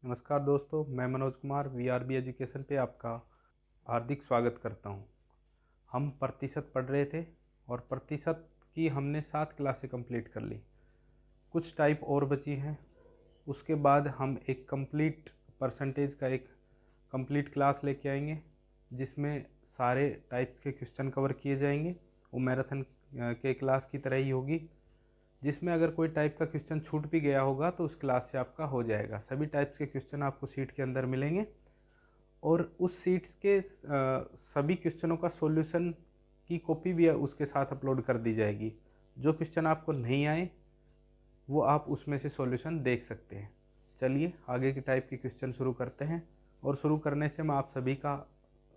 नमस्कार दोस्तों, मैं मनोज कुमार वीआरबी एजुकेशन पे आपका हार्दिक स्वागत करता हूं। हम प्रतिशत पढ़ रहे थे और प्रतिशत की हमने 7 क्लासें कंप्लीट कर ली। कुछ टाइप और बची हैं। उसके बाद हम एक कंप्लीट परसेंटेज का एक कंप्लीट क्लास लेके आएंगे जिसमें सारे टाइप्स के क्वेश्चन कवर किए जाएंगे। वो मैराथन के क्लास की तरह ही होगी, जिसमें अगर कोई टाइप का क्वेश्चन छूट भी गया होगा तो उस क्लास से आपका हो जाएगा। सभी टाइप्स के क्वेश्चन आपको सीट के अंदर मिलेंगे और उस सीट्स के सभी क्वेश्चनों का सॉल्यूशन की कॉपी भी उसके साथ अपलोड कर दी जाएगी। जो क्वेश्चन आपको नहीं आए वो आप उसमें से सॉल्यूशन देख सकते हैं। चलिए आगे की टाइप के क्वेश्चन शुरू करते हैं। और शुरू करने से मैं आप सभी का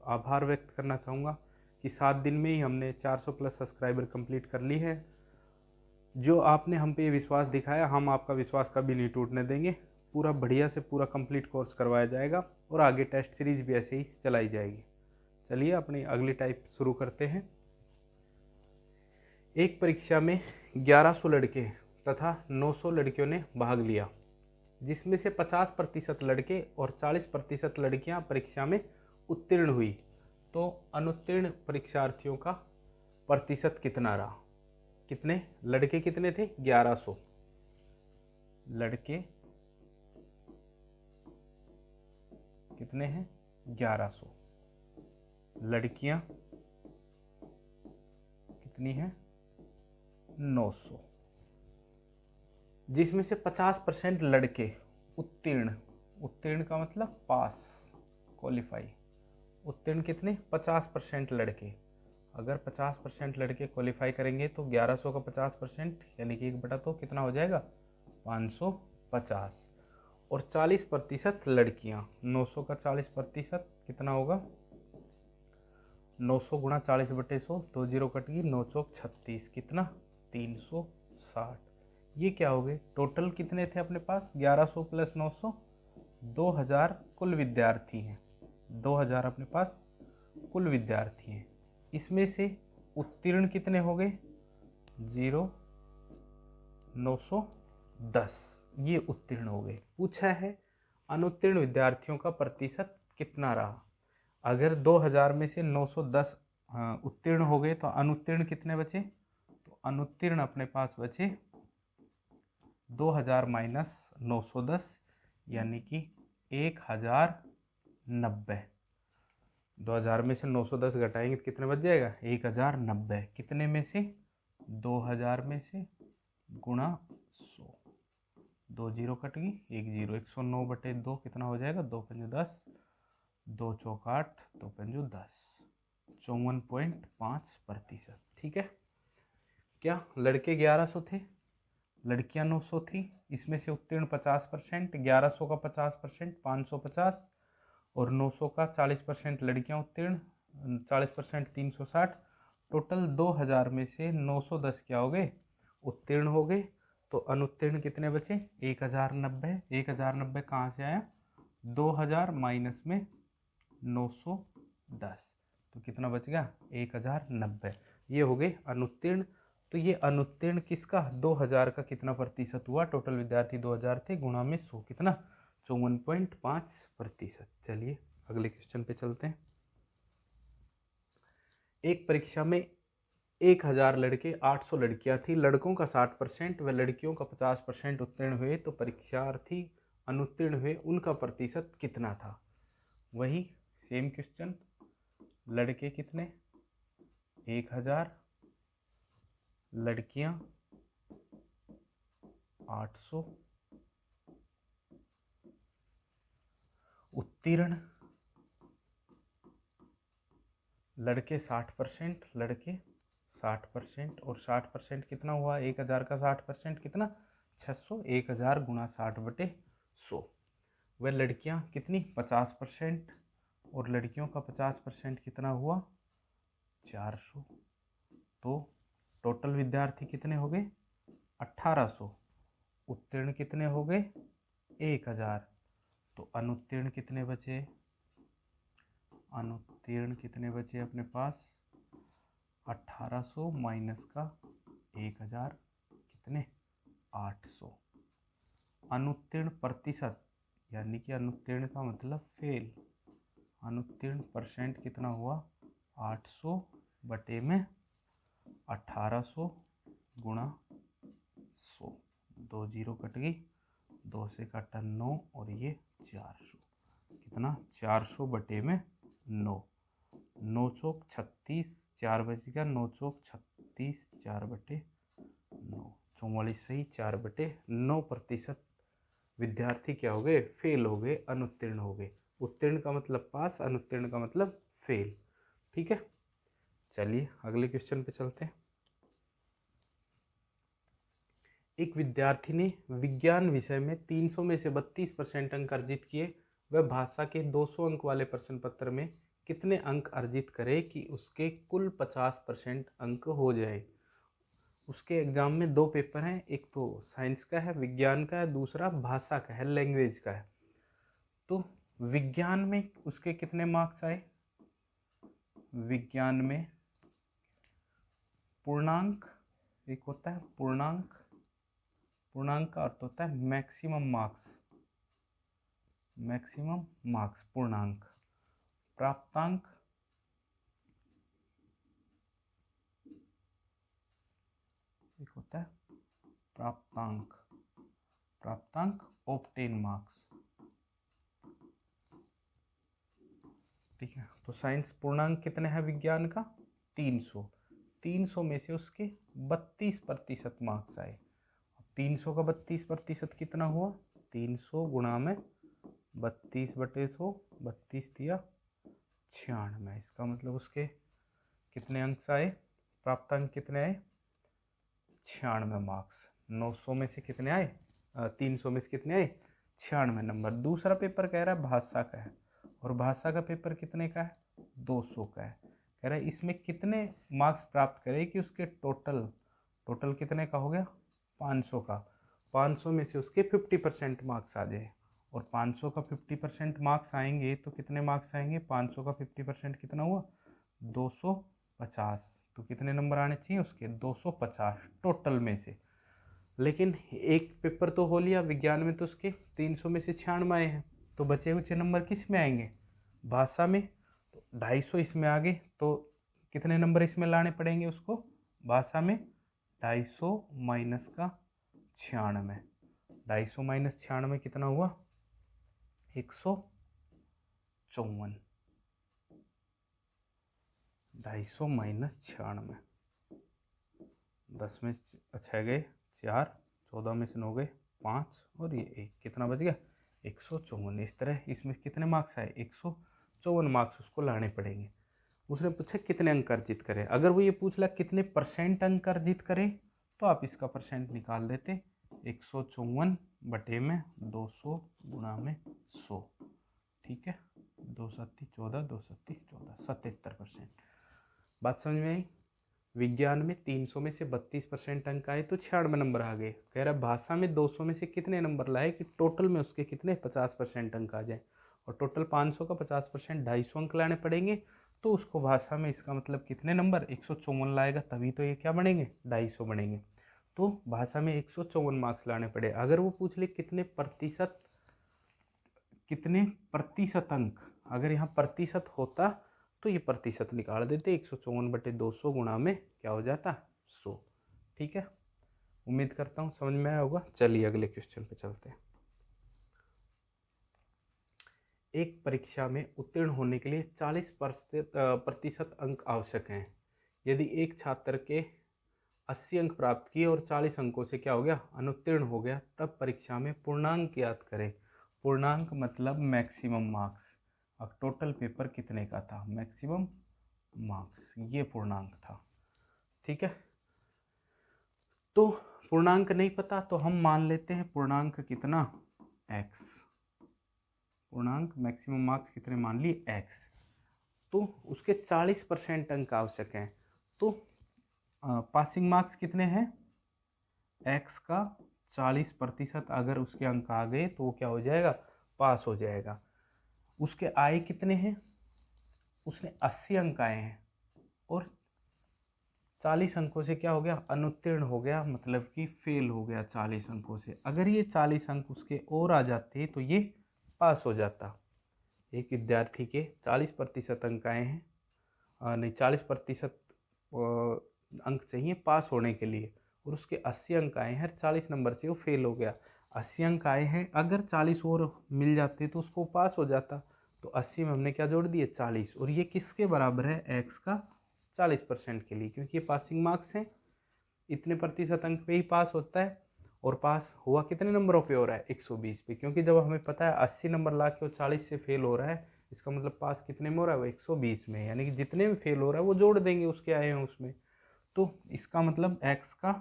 आभार व्यक्त करना चाहूँगा कि 7 दिन में ही हमने 400 प्लस सब्सक्राइबर कंप्लीट कर ली है। जो आपने हम पे ये विश्वास दिखाया, हम आपका विश्वास कभी नहीं टूटने देंगे। पूरा बढ़िया से पूरा कंप्लीट कोर्स करवाया जाएगा और आगे टेस्ट सीरीज भी ऐसे ही चलाई जाएगी। चलिए अपनी अगली टाइप शुरू करते हैं। एक परीक्षा में 1100 लड़के तथा 900 लड़कियों ने भाग लिया, जिसमें से 50% लड़के और 40% लड़कियां परीक्षा में उत्तीर्ण हुई। तो अनुत्तीर्ण परीक्षार्थियों का प्रतिशत कितना रहा? कितने लड़के कितने थे? 1100 लड़के कितने हैं? 1100। लड़कियां कितनी हैं? 900। जिसमें से 50% लड़के उत्तीर्ण, उत्तीर्ण का मतलब पास, क्वालिफाई। उत्तीर्ण कितने? 50% लड़के। अगर 50% लड़के क्वालिफाई करेंगे तो 1100 का 50% यानी कि 1/2 कितना हो जाएगा? 550। और 40% लड़कियां, 900 का 40% कितना होगा? 900 गुणा 40/100, 2 जीरो कट गई, 9 चौक 36, कितना? 360। ये क्या हो गए? टोटल कितने थे अपने पास? 1100 प्लस 900, 2000 कुल विद्यार्थी हैं। 2000 अपने पास कुल विद्यार्थी हैं। इसमें से उत्तीर्ण कितने हो गए? 0, 910। ये उत्तीर्ण हो गए। पूछा है अनुत्तीर्ण विद्यार्थियों का प्रतिशत कितना रहा। अगर 2000 में से 910 उत्तीर्ण हो गए तो अनुत्तीर्ण कितने बचे? तो अनुत्तीर्ण अपने पास बचे 2000 माइनस 910 यानी कि 1090। 2000 में से 910 घटाएंगे तो कितने बच जाएगा? 1090। कितने में से? 2000 में से गुणा 100, 2 जीरो कट गई, 1 जीरो, 109/2 कितना हो जाएगा? 2 पंजे 10, 2 चौक 8, 2 पंजो 10, 54.5%। ठीक है। क्या लड़के 1100 थे, लड़कियां 900 थी। इसमें से उत्तीर्ण 50%, 1100 का 50% 550 और 900 का 40% लड़कियां उत्तीर्ण, 40% 360। टोटल 2000 में से 910 क्या हो गए? उत्तीर्ण हो गए। तो अनुत्तीर्ण कितने बचे? 1090। 1090 कहाँ से आया? 2000 माइनस में 910, तो कितना बच गया? 1090। ये हो गए अनुत्तीर्ण। तो ये अनुत्तीर्ण किसका? 2000 का कितना प्रतिशत हुआ? टोटल विद्यार्थी 2000 थे, गुणा में 100, कितना? 54.5%। चलिए अगले क्वेश्चन पे चलते हैं। एक परीक्षा में 1000 लड़के 800 लड़कियां थी। लड़कों का 60% व लड़कियों का 50% उत्तीर्ण हुए तो परीक्षार्थी अनुत्तीर्ण हुए, उनका प्रतिशत कितना था? वही सेम क्वेश्चन। लड़के कितने? 1000, लड़कियां 800, उत्तीर्ण लड़के 60%, लड़के 60%, और 60% कितना हुआ? 1000 का 60% कितना? 600। 1000 गुणा 60/100। वह लड़कियां कितनी? 50%, और लड़कियों का 50% कितना हुआ? 400। तो टोटल विद्यार्थी कितने हो गए? 1800। उत्तीर्ण कितने हो गए? 1000। तो अनुत्तीर्ण कितने बचे? अनुत्तीर्ण कितने बचे अपने पास? 1800 माइनस का 1000, कितने? 800। अनुत्तीर्ण प्रतिशत यानी कि अनुत्तीर्ण का मतलब फेल। अनुत्तीर्ण परसेंट कितना हुआ 800 बटे में 1800 गुणा 100। 2 जीरो कट गई, 2 से काटा 9 और ये 400। कितना 400 बटे में 9। 9 चौक 36, 4 बच गया, 9 चौक 36, 4 बटे 9, 44 सही, 4/9% विद्यार्थी क्या हो गए फेल हो गए, अनुत्तीर्ण हो गए। उत्तीर्ण का मतलब पास, अनुत्तीर्ण का मतलब फेल। ठीक है, चलिए अगले क्वेश्चन पे चलते हैं। एक विद्यार्थी ने विज्ञान विषय में 300 में से 32% अंक अर्जित किए। वह भाषा के 200 अंक वाले प्रश्न पत्र में कितने अंक अर्जित करे कि उसके कुल 50% अंक हो जाए। उसके एग्जाम में 2 पेपर हैं, एक तो साइंस का है, विज्ञान का है, दूसरा भाषा का है, लैंग्वेज का है। तो विज्ञान में उसके कितने मार्क्स आए। विज्ञान में पूर्णांक, एक होता है पूर्णांक, पूर्णांक का अर्थ होता है मैक्सिमम मार्क्स, मैक्सिमम मार्क्स पूर्णांक। प्राप्तांक, एक होता है प्राप्तांक, प्राप्तांक ऑब्टेन मार्क्स। ठीक है, तो साइंस पूर्णांक कितने हैं विज्ञान का 300। 300 में से उसके 32% मार्क्स आए। 300 का 32% कितना हुआ 300 गुणा में 32/100, 32 दिया 96। इसका मतलब उसके कितने अंक आए, प्राप्तांक कितने आए 96 मार्क्स। 900 में से कितने आए 300 में से कितने आए 96 नंबर। दूसरा पेपर कह रहा है भाषा का है, और भाषा का पेपर कितने का है 200 का है। कह रहा है इसमें कितने मार्क्स प्राप्त करे कि उसके टोटल कितने का हो गया 500 का। 500 में से उसके 50% मार्क्स आ जाए, और 500 का 50% मार्क्स आएंगे तो कितने मार्क्स आएंगे 500 का 50% कितना हुआ 250। तो कितने नंबर आने चाहिए उसके 250 टोटल में से। लेकिन एक पेपर तो हो लिया विज्ञान में, तो उसके 300 में से 96 आए हैं, तो बचे हुए नंबर किस में आएंगे भाषा में। तो 250 इसमें आ गए, तो कितने नंबर इसमें लाने पड़ेंगे उसको भाषा में 250 माइनस का 96। 250 माइनस 96 कितना हुआ 154। 250 माइनस 96, 10 में 6 गए 4, 14 में से 9 गए 5 और ये 1, कितना बच गया 154। इस तरह इसमें कितने मार्क्स आए 154 मार्क्स उसको लाने पड़ेंगे। उसने पूछा कितने अंक अर्जित करें। अगर वो ये पूछ ला कितने परसेंट अंक अर्जित करें तो आप इसका परसेंट निकाल देते 154 बटे में 200 गुणा में 100। ठीक है, 2 7 14, 2 7 14, 77%। बात समझ में आई। विज्ञान में 300 में से 32% अंक आए तो 96 नंबर आ गए। कह रहा भाषा में 200 में से कितने नंबर लाए कि टोटल में उसके कितने 50% अंक आ जाए, और टोटल 500 का 50% 250 अंक लाने पड़ेंगे। तो उसको भाषा में इसका मतलब कितने नंबर 154 लाएगा, तभी तो ये क्या बनेंगे 250 बनेंगे। तो भाषा में 154 मार्क्स लाने पड़े। अगर वो पूछ ले कितने प्रतिशत अंक, अगर यहाँ प्रतिशत होता तो ये प्रतिशत निकाल देते 154/200 गुणा में क्या हो जाता 100। ठीक है, उम्मीद करता हूँ समझ में आया होगा। चलिए अगले क्वेश्चन पे चलते हैं। एक परीक्षा में उत्तीर्ण होने के लिए 40% अंक आवश्यक हैं। यदि एक छात्र के 80 अंक प्राप्त किए और 40 अंकों से क्या हो गया अनुत्तीर्ण हो गया, तब परीक्षा में पूर्णांक याद करें। पूर्णांक मतलब मैक्सिमम मार्क्स। अब टोटल पेपर कितने का था मैक्सिमम मार्क्स, ये पूर्णांक था। ठीक है, तो पूर्णांक नहीं पता तो हम मान लेते हैं पूर्णांक कितना x। पूर्णांक मैक्सिमम मार्क्स कितने मान लिए x, तो उसके 40% अंक आवश्यक हैं। तो पासिंग मार्क्स कितने हैं x का 40%, अगर उसके अंक आ गए तो वो क्या हो जाएगा पास हो जाएगा। उसके आए कितने हैं, उसने 80 अंक आए हैं और 40 अंकों से क्या हो गया अनुत्तीर्ण हो गया, मतलब कि फेल हो गया 40 अंकों से। अगर ये 40 अंक उसके और आ जाते तो ये पास हो जाता। एक विद्यार्थी के 40% अंक आए हैं, नहीं 40% अंक चाहिए पास होने के लिए, और उसके 80 अंक आए हैं, 40 नंबर से वो फेल हो गया। 80 अंक आए हैं, अगर 40 और मिल जाते तो उसको पास हो जाता। तो 80 में हमने क्या जोड़ दिए 40, और ये किसके बराबर है, एक्स का 40% के लिए, क्योंकि ये पासिंग मार्क्स हैं। इतने प्रतिशत अंक पे ही पास होता है, और पास हुआ कितने नंबरों पे हो रहा है 120 पे, क्योंकि जब हमें पता है 80 नंबर ला के वो 40 से फेल हो रहा है, इसका मतलब पास कितने में हो रहा है वो 120 में, यानी कि जितने में फेल हो रहा है वो जोड़ देंगे उसके आए हैं उसमें। तो इसका मतलब x का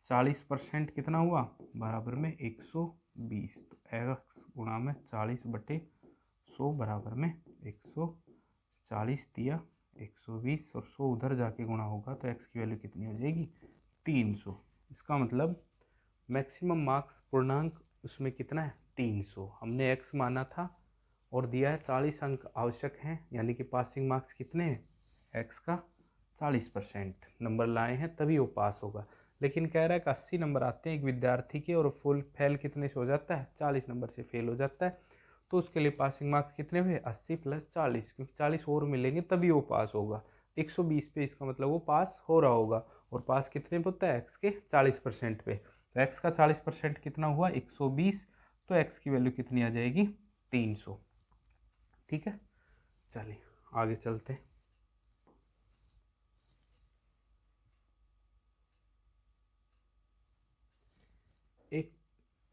40% कितना हुआ, बराबर में 120। तो x गुणा में 40/100 बराबर में 140 दिया 120, और 100 उधर जाके गुणा होगा तो x की वैल्यू कितनी हो जाएगी 300। इसका मतलब मैक्सिमम मार्क्स पूर्णांक उसमें कितना है 300। हमने x माना था और दिया है 40 अंक आवश्यक हैं, यानी कि पासिंग मार्क्स कितने हैं, x का 40% नंबर लाए हैं तभी वो पास होगा। लेकिन कह रहा है कि 80 नंबर आते हैं एक विद्यार्थी के, और फुल फेल कितने से हो जाता है 40 नंबर से फेल हो जाता है। तो उसके लिए पासिंग मार्क्स कितने हुए 80 + 40, क्योंकि 40 और मिलेंगे तभी वो पास होगा। 120 पे इसका मतलब वो पास हो रहा होगा, और पास कितने पे होता है एक्स के 40% पे। तो एक्स का 40% कितना हुआ 120, तो एक्स की वैल्यू कितनी आ जाएगी 300। ठीक है, चलिए आगे चलते हैं। एक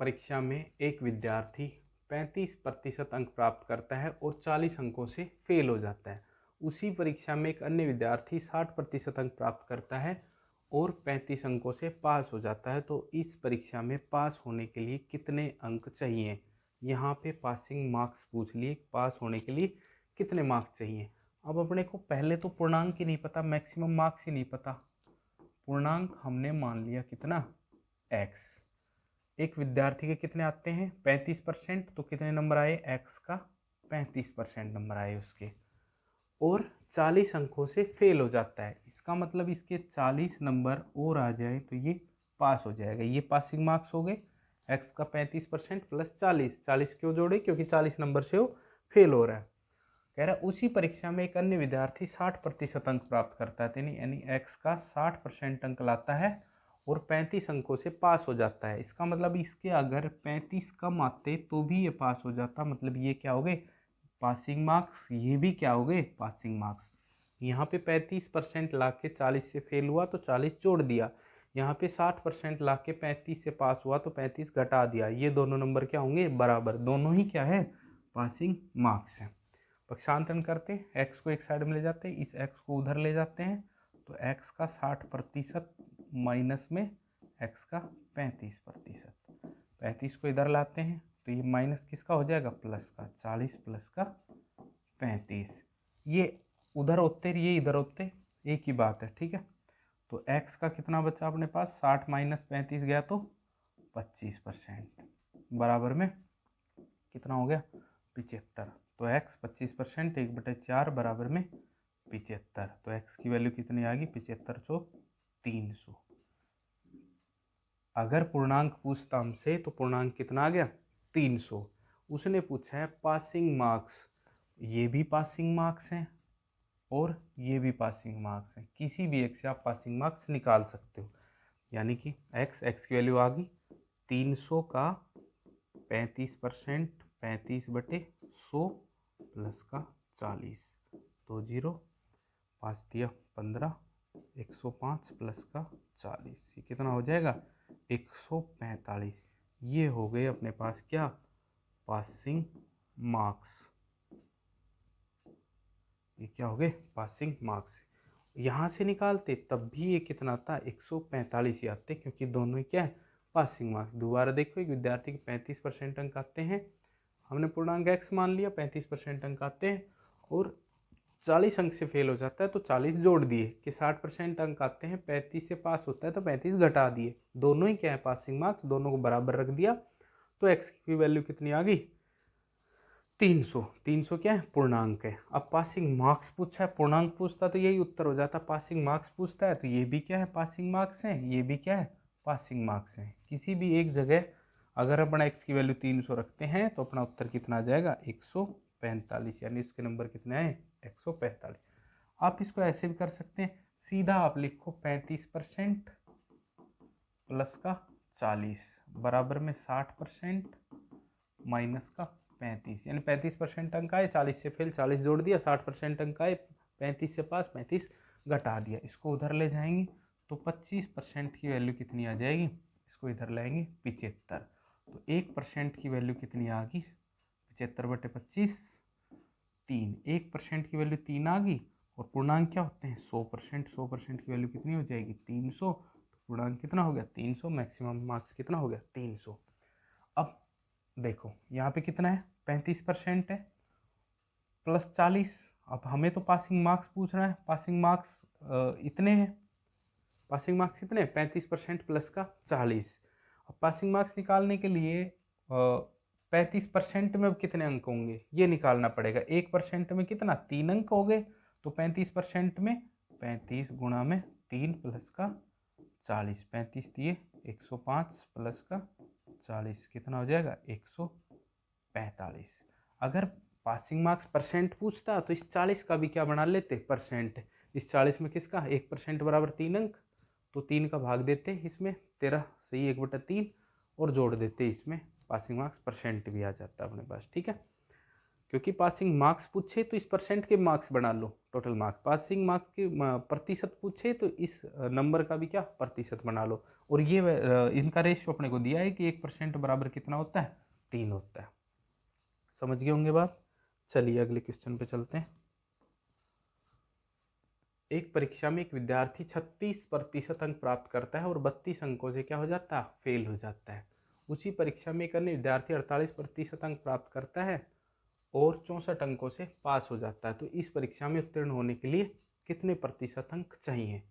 परीक्षा में एक विद्यार्थी 35% अंक प्राप्त करता है और 40 अंकों से फेल हो जाता है। उसी परीक्षा में एक अन्य विद्यार्थी 60% अंक प्राप्त करता है और 35 अंकों से पास हो जाता है। तो इस परीक्षा में पास होने के लिए कितने अंक चाहिए, यहाँ पे पासिंग मार्क्स पूछ लिए, पास होने के लिए कितने मार्क्स चाहिए। अब अपने को पहले तो पूर्णांक ही नहीं पता, मैक्सिमम मार्क्स ही नहीं पता। पूर्णांक हमने मान लिया कितना x, एक विद्यार्थी के कितने आते हैं 35%, तो कितने नंबर आए x का 35% नंबर आए उसके, और 40 अंकों से फेल हो जाता है। इसका मतलब इसके 40 नंबर और आ जाए तो ये पास हो जाएगा। ये पासिंग मार्क्स हो गए, x का 35% प्लस 40, 40 क्यों जोड़े, क्योंकि 40 नंबर से वो फेल हो रहा है। कह रहा है उसी परीक्षा में एक अन्य विद्यार्थी 60% अंक प्राप्त करता है, यानी x का 60% अंक लाता है और 35 अंकों से पास हो जाता है। इसका मतलब इसके अगर 35 कम आते तो भी ये पास हो जाता, मतलब ये क्या हो गए पासिंग मार्क्स, ये भी क्या हो गए पासिंग मार्क्स। यहाँ पे 35% ला के 40 से फेल हुआ तो 40 जोड़ दिया, यहाँ पे 60% ला के 35 से पास हुआ तो 35 घटा दिया। ये दोनों नंबर क्या होंगे बराबर, दोनों ही क्या है पासिंग मार्क्स हैं। पक्षांतरण करते हैं, x को एक साइड में ले जाते हैं, इस x को उधर ले जाते हैं, तो x का 60% माइनस में x का 35%, 35 को इधर लाते हैं तो ये माइनस किसका हो जाएगा प्लस का, 40 प्लस का 35। ये उधर होते ये इधर होते एक ही बात है। ठीक है, तो x का कितना बचा अपने पास 60 माइनस 35 गया तो 25%, बराबर में कितना हो गया 75। तो x 25% 1/4 बराबर में 75। तो x की वैल्यू कितनी आ गई 75 चौक 300। अगर पूर्णांक पूछता हमसे तो पूर्णांक कितना आ गया 300। उसने पूछा है पासिंग मार्क्स, ये भी पासिंग मार्क्स हैं और ये भी पासिंग मार्क्स हैं, किसी भी एक से आप पासिंग मार्क्स निकाल सकते हो। यानी कि x की वैल्यू आ गई 300 का 35%, 35/100 प्लस का 40, तो 0 5 दिया 15, 105 प्लस का 40, ये कितना हो जाएगा 145। ये हो गए अपने पास क्या पासिंग मार्क्स, ये क्या हो गए पासिंग मार्क्स। यहाँ से निकालते तब भी ये कितना आता 145 ही आते, क्योंकि दोनों ही क्या है पासिंग मार्क्स। दोबारा देखो, एक विद्यार्थी के 35% अंक आते हैं, हमने पूर्णांक x मान लिया, 35% अंक आते हैं और 40 अंक से फेल हो जाता है तो 40 जोड़ दिए, कि 60% अंक आते हैं 35 से पास होता है तो 35 घटा दिए, दोनों ही क्या है पासिंग मार्क्स, दोनों को बराबर रख दिया। तो x की वैल्यू कितनी आ गई 300। 300 क्या है पूर्णांक है। अब पासिंग मार्क्स पूछा है, पूर्णांक पूछता तो यही उत्तर हो जाता, पासिंग मार्क्स पूछता है तो ये भी क्या है पासिंग मार्क्स हैं, ये भी क्या है पासिंग मार्क्स हैं। किसी भी एक जगह अगर अपन x की वैल्यू 300 रखते हैं तो अपना उत्तर कितना आ जाएगा 145, यानी इसके नंबर कितने आए 145। आप इसको ऐसे भी कर सकते हैं, सीधा आप लिखो 35% प्लस का 40 बराबर में 60% माइनस का 35, यानी 35% अंक आए, 40 से फेल 40 जोड़ दिया, 60% अंक आए, 35 से पास 35 घटा दिया। इसको उधर ले जाएंगे तो 25% की वैल्यू कितनी आ जाएगी, इसको इधर लाएंगे 75, तो 1% की वैल्यू कितनी आ गई 75/25 3, 1% की वैल्यू 3 आ गई। और पूर्णांक क्या होते हैं 100%, 100% की वैल्यू कितनी हो जाएगी 300, तो पूर्णांक कितना हो गया 300, मैक्सिमम मार्क्स कितना हो गया 300। अब देखो यहाँ पे कितना है 35% है प्लस 40, अब हमें तो पासिंग मार्क्स पूछ रहा है, पासिंग मार्क्स इतने हैं, पासिंग मार्क्स इतने 35% प्लस का 40। अब पासिंग मार्क्स निकालने के लिए 35% में कितने अंक होंगे ये निकालना पड़ेगा। 1% में कितना 3 अंक हो गए, तो 35% में 35 गुणा में 3 प्लस का 40, 35 दिए 105 प्लस का 40 कितना हो जाएगा 145। अगर पासिंग मार्क्स परसेंट पूछता तो इस 40 का भी क्या बना लेते परसेंट, इस 40 में किसका 1% बराबर 3 अंक, तो 3 का भाग देते इसमें 13 सही 1/3 और जोड़ देते इसमें, पासिंग मार्क्स परसेंट भी आ जाता है अपने पास। ठीक है, क्योंकि पासिंग मार्क्स पूछे तो इस परसेंट के मार्क्स बना लो टोटल मार्क्स, पासिंग मार्क्स के प्रतिशत पूछे तो इस नंबर का भी क्या प्रतिशत बना लो। और ये इनका रेशियो अपने को दिया है कि 1% बराबर कितना होता है 3 होता है। समझ गए होंगे बात। चलिए अगले क्वेश्चन पे चलते हैं। एक परीक्षा में एक विद्यार्थी 36% अंक प्राप्त करता है और 32 अंकों से क्या हो जाता है फेल हो जाता है। उसी परीक्षा में एक अन्य विद्यार्थी 48% अंक प्राप्त करता है और 64 अंकों से पास हो जाता है। तो इस परीक्षा में उत्तीर्ण होने के लिए कितने प्रतिशत अंक चाहिए।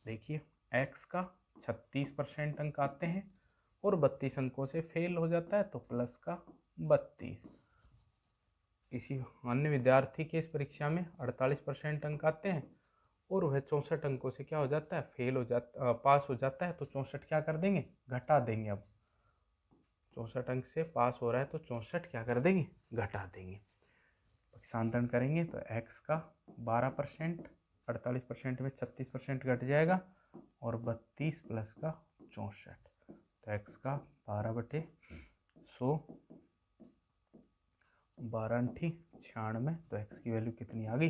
देखिए x का 36% अंक आते हैं और 32 अंकों से फेल हो जाता है तो प्लस का 32। इसी अन्य विद्यार्थी के इस परीक्षा में 48% अंक आते हैं और वह 64 अंकों से क्या हो जाता है फेल हो जाता पास हो जाता है, तो 64 क्या कर देंगे घटा देंगे। अब 64 अंक से पास हो रहा है तो 64 क्या कर देंगे घटा देंगे। पक्षांतरण करेंगे तो x का 12%, 48% में 36% घट जाएगा और 32 प्लस का 64, तो x का 12/100 12×96, तो x की वैल्यू कितनी आ गई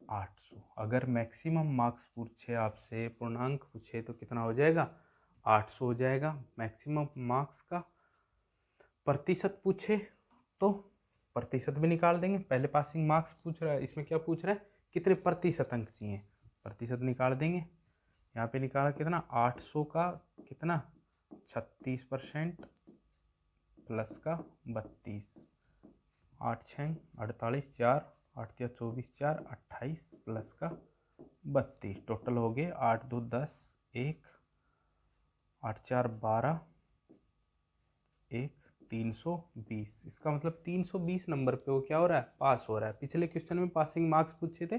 800। अगर मैक्सिमम मार्क्स पूछे आपसे पूर्णांक पूछे तो कितना हो जाएगा 800 हो जाएगा मैक्सिमम मार्क्स का। प्रतिशत पूछे तो प्रतिशत भी निकाल देंगे, पहले पासिंग मार्क्स पूछ रहा है, इसमें क्या पूछ रहा है कितने प्रतिशत अंक चाहिए, प्रतिशत निकाल देंगे। यहाँ पे निकाला कितना 800 का कितना 36% प्लस का 32, 8 6 48 4 8 3 24 4 28 प्लस का 32, टोटल हो गए 8 2 10 1 8 4 12 1 320। इसका मतलब 320 नंबर पे वो क्या हो रहा है पास हो रहा है। पिछले क्वेश्चन में पासिंग मार्क्स पूछे थे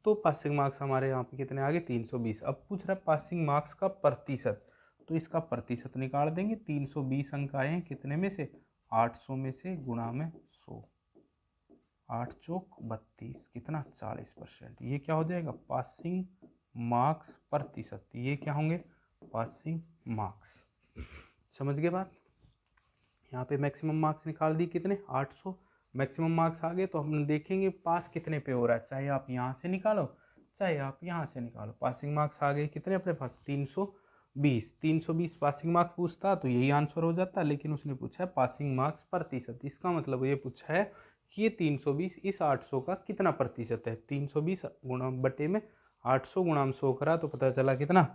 तो पासिंग मार्क्स हमारे यहाँ पे कितने आ गए 320। अब पूछ रहा है पासिंग मार्क्स का प्रतिशत, तो इसका प्रतिशत निकाल देंगे। 320 अंक आए हैं कितने में से 800 में से गुणा में 100, 8 चौक 32 कितना 40%, ये क्या हो जाएगा पासिंग मार्क्स प्रतिशत, ये क्या होंगे पासिंग मार्क्स। समझ गए बात। यहाँ पे मैक्सिमम मार्क्स निकाल दी कितने 800, मैक्सिमम मार्क्स आ गए तो हम देखेंगे पास कितने पे हो रहा है, चाहे आप यहाँ से निकालो चाहे आप यहाँ से निकालो। पासिंग मार्क्स आ गए कितने अपने पास 320, 320 पासिंग मार्क्स पूछता तो यही आंसर हो जाता, लेकिन उसने पूछा है पासिंग मार्क्स प्रतिशत। इसका मतलब ये पूछा है कि ये 320 इस 800 का कितना प्रतिशत है। 320 गुणा बटे में 800 गुणा 100 करा तो पता चला कितना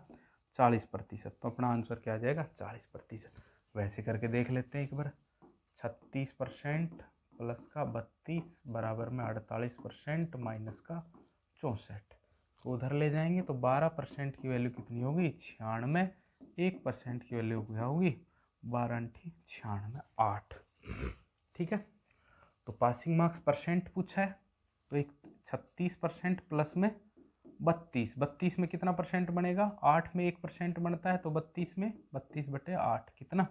40%, तो अपना आंसर क्या आ जाएगा 40%। वैसे करके देख लेते हैं एक बार, 36% प्लस का 32 बराबर में 48% माइनस का 64, तो उधर ले जाएंगे तो 12% की वैल्यू कितनी होगी 96, 1% की वैल्यू क्या होगी 12×96 8। ठीक है, तो पासिंग मार्क्स परसेंट पूछा है तो एक 36% प्लस में 32 में कितना परसेंट बनेगा 8 में 1% बनता है तो 32 में 32/8 कितना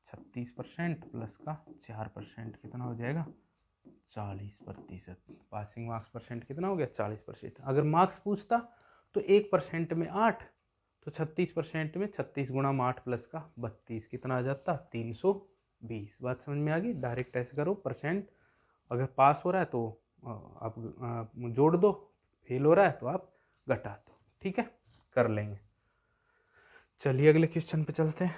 36% प्लस का 4% कितना हो जाएगा 40%। पासिंग मार्क्स परसेंट कितना हो गया 40%। अगर मार्क्स पूछता तो 1% में 8, तो 36% में 36 गुणा 8 प्लस का 32 कितना आ जाता 320। बात समझ में आ गई। डायरेक्ट ऐसे करो परसेंट, अगर पास हो रहा है तो आप जोड़ दो, फेल हो रहा है तो आप घटा दो। ठीक है, कर लेंगे। चलिए अगले क्वेश्चन पे चलते हैं।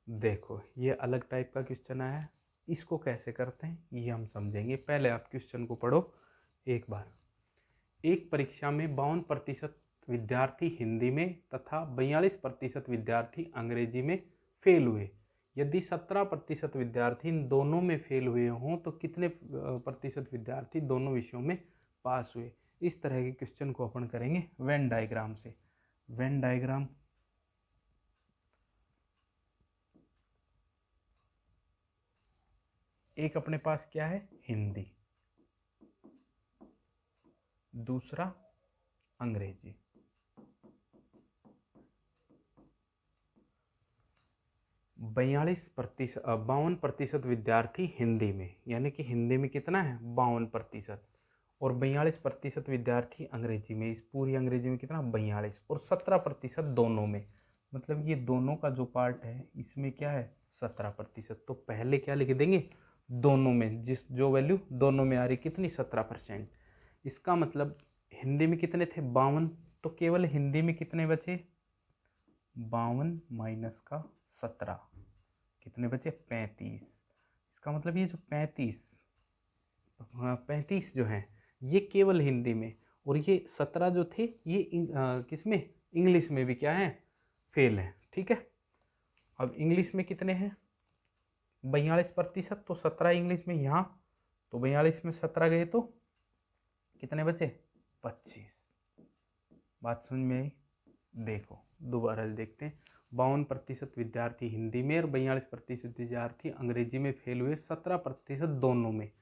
देखो ये अलग टाइप का क्वेश्चन आया है, इसको कैसे करते हैं ये हम समझेंगे। पहले आप क्वेश्चन को पढ़ो एक बार। एक परीक्षा में 52% विद्यार्थी हिंदी में तथा 42% विद्यार्थी अंग्रेजी में फेल हुए। यदि 17% विद्यार्थी इन दोनों में फेल हुए हों तो कितने प्रतिशत विद्यार्थी दोनों विषयों में पास हुए। इस तरह के क्वेश्चन को अपन करेंगे वेन डायग्राम से। वेन डायग्राम एक अपने पास क्या है हिंदी, दूसरा अंग्रेजी। 52% विद्यार्थी हिंदी में, यानी कि हिंदी में कितना है 52%, और 42% विद्यार्थी अंग्रेजी में, इस पूरी अंग्रेजी में कितना 42, और 17% दोनों में, मतलब ये दोनों का जो पार्ट है इसमें क्या है 17%। तो पहले क्या लिख देंगे दोनों में, जो वैल्यू दोनों में आ रही कितनी 17%। इसका मतलब हिंदी में कितने थे 52, तो केवल हिंदी में कितने बचे 52 माइनस का 17 कितने बचे 35। इसका मतलब ये जो 35 जो हैं ये केवल हिंदी में, और ये 17 जो थे ये किसमें इंग्लिश में भी क्या है फेल है। ठीक है, अब इंग्लिश में कितने हैं 42%, तो 17 इंग्लिश में यहाँ, तो 42 में 17 गए तो कितने बचे 25। बात समझ में आई। देखो दोबारा देखते हैं। 52% विद्यार्थी हिंदी में और 42% विद्यार्थी अंग्रेजी में फेल हुए, 17% दोनों में।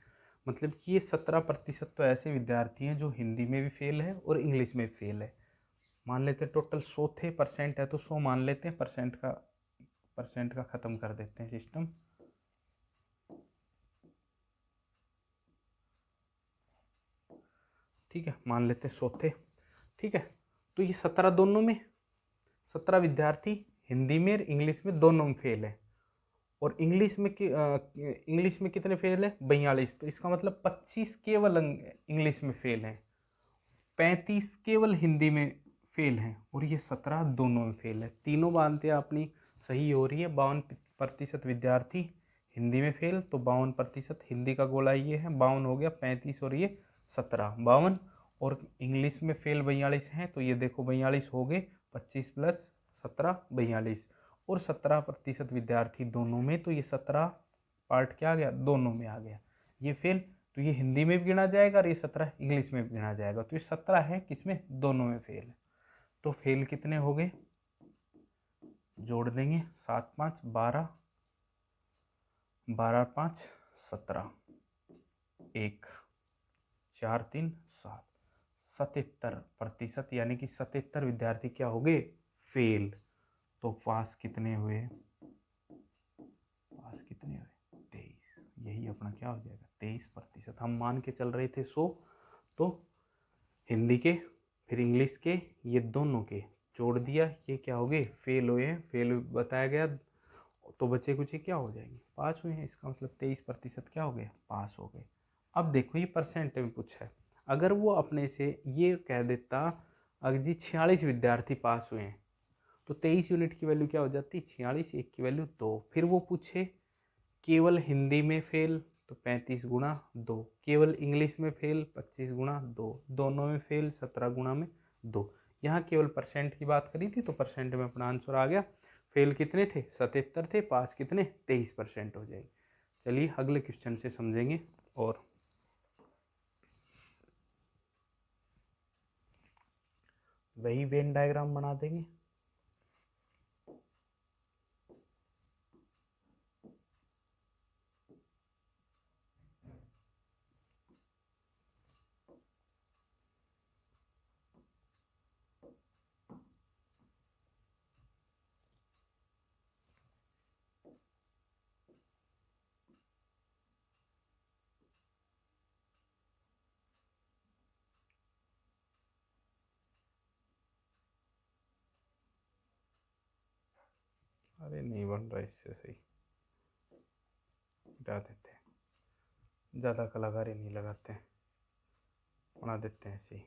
मतलब कि ये 17% तो ऐसे विद्यार्थी हैं जो हिंदी में भी फेल है और इंग्लिश में फेल है। मान लेते हैं टोटल 100 थे, परसेंट है तो 100 मान लेते हैं, परसेंट का ख़त्म कर देते हैं सिस्टम। ठीक है, मान लेते 100 थे। ठीक है, तो ये 17 दोनों में, 17 विद्यार्थी हिंदी में और इंग्लिश में दोनों में फेल है, और इंग्लिश में कितने फेल है 42, तो इसका मतलब 25 केवल इंग्लिश में फेल है, 35 केवल हिंदी में फेल हैं, और ये 17 दोनों में फेल है। तीनों बातें अपनी सही हो रही है। 52% विद्यार्थी हिंदी में फेल, तो 52% हिंदी का गोला ये है, 52 हो गया, 35 और ये 17 52, और इंग्लिश में फेल 42 हैं, तो ये देखो 42 हो गए, 25 प्लस 17 42, और 17% विद्यार्थी दोनों में, तो ये 17 पार्ट क्या आ गया दोनों में आ गया। ये फेल, तो ये हिंदी में भी गिना जाएगा और ये 17 इंग्लिश में भी गिना जाएगा, तो ये 17 है किसमें दोनों में फेल है। तो फेल कितने हो गए जोड़ देंगे 7 5 12, 12 5 17, 1 4 3 7, 77%, यानी कि 77 विद्यार्थी क्या हो गए फेल। तो पास कितने हुए 23। यही अपना क्या हो जाएगा 23%। हम मान के चल रहे थे 100, तो हिंदी के फिर इंग्लिश के ये दोनों के जोड़ दिया, ये क्या हो गए फेल हुए हैं, फेल बताया गया, तो बचे कुछ क्या हो जाएंगे पास हुए हैं। इसका मतलब 23% क्या हो गए पास हो गए। अब देखो ये परसेंट में पूछा है, अगर वो अपने से ये कह देता अगर जी 46 विद्यार्थी पास हुए हैं, तो 23 यूनिट की वैल्यू क्या हो जाती 46, 1 की वैल्यू 2। फिर वो पूछे केवल हिंदी में फेल, तो 35 गुणा 2, केवल इंग्लिश में फेल 25 गुणा 2, दोनों में फेल 17 गुणा में 2। यहाँ केवल परसेंट की बात करी थी, तो परसेंट में अपना आंसर आ गया। फेल कितने थे 77 थे, पास कितने 23% हो जाएगी। चलिए अगले क्वेश्चन से समझेंगे, और वही वेन डायग्राम बना देंगे। अरे नहीं बन रहा इससे सही, हटा देते हैं, ज़्यादा कलाकारी नहीं लगाते हैं, बना देते हैं ऐसे ही।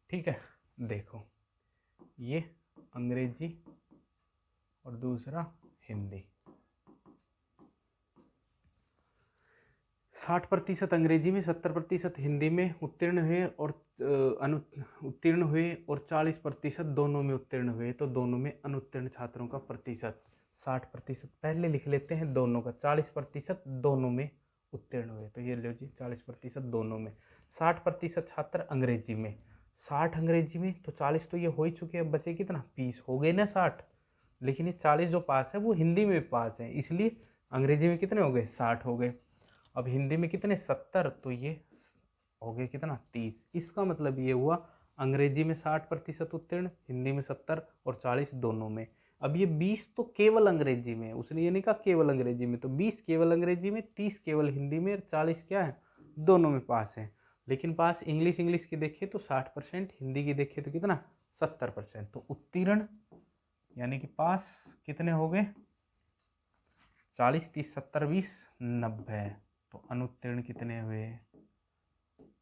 ठीक है, देखो ये अंग्रेजी और दूसरा हिंदी। 60% अंग्रेजी में, 70% हिंदी में उत्तीर्ण हुए और उत्तीर्ण हुए और 40% दोनों में उत्तीर्ण हुए, तो दोनों में अनुत्तीर्ण छात्रों का प्रतिशत 60% पहले लिख लेते हैं दोनों का, 40% दोनों में उत्तीर्ण हुए, तो ये लो जी 40% दोनों में। 60% छात्र अंग्रेजी में, 60 अंग्रेजी में, तो 40 तो ये हो ही चुके हैं, बचे कितना 20 हो गए ना 60, लेकिन ये 40 जो पास है वो हिंदी में पास है, इसलिए अंग्रेजी में कितने हो गए 60 हो गए। अब हिंदी में कितने 70, तो ये हो गए कितना 30। इसका मतलब ये हुआ अंग्रेजी में 60% उत्तीर्ण, हिंदी में 70 और 40 दोनों में। अब ये 20 तो केवल अंग्रेजी में है, उसने ये नहीं कहा केवल अंग्रेजी में, तो 20 केवल अंग्रेजी में, 30 केवल हिंदी में और 40 क्या है दोनों में पास है। लेकिन पास इंग्लिश की देखें तो 60%, हिंदी की देखें तो कितना 70%। तो उत्तीर्ण यानी कि पास कितने हो गए 40, 30, 70, 20, 90। तो अनुत्तीर्ण कितने हुए,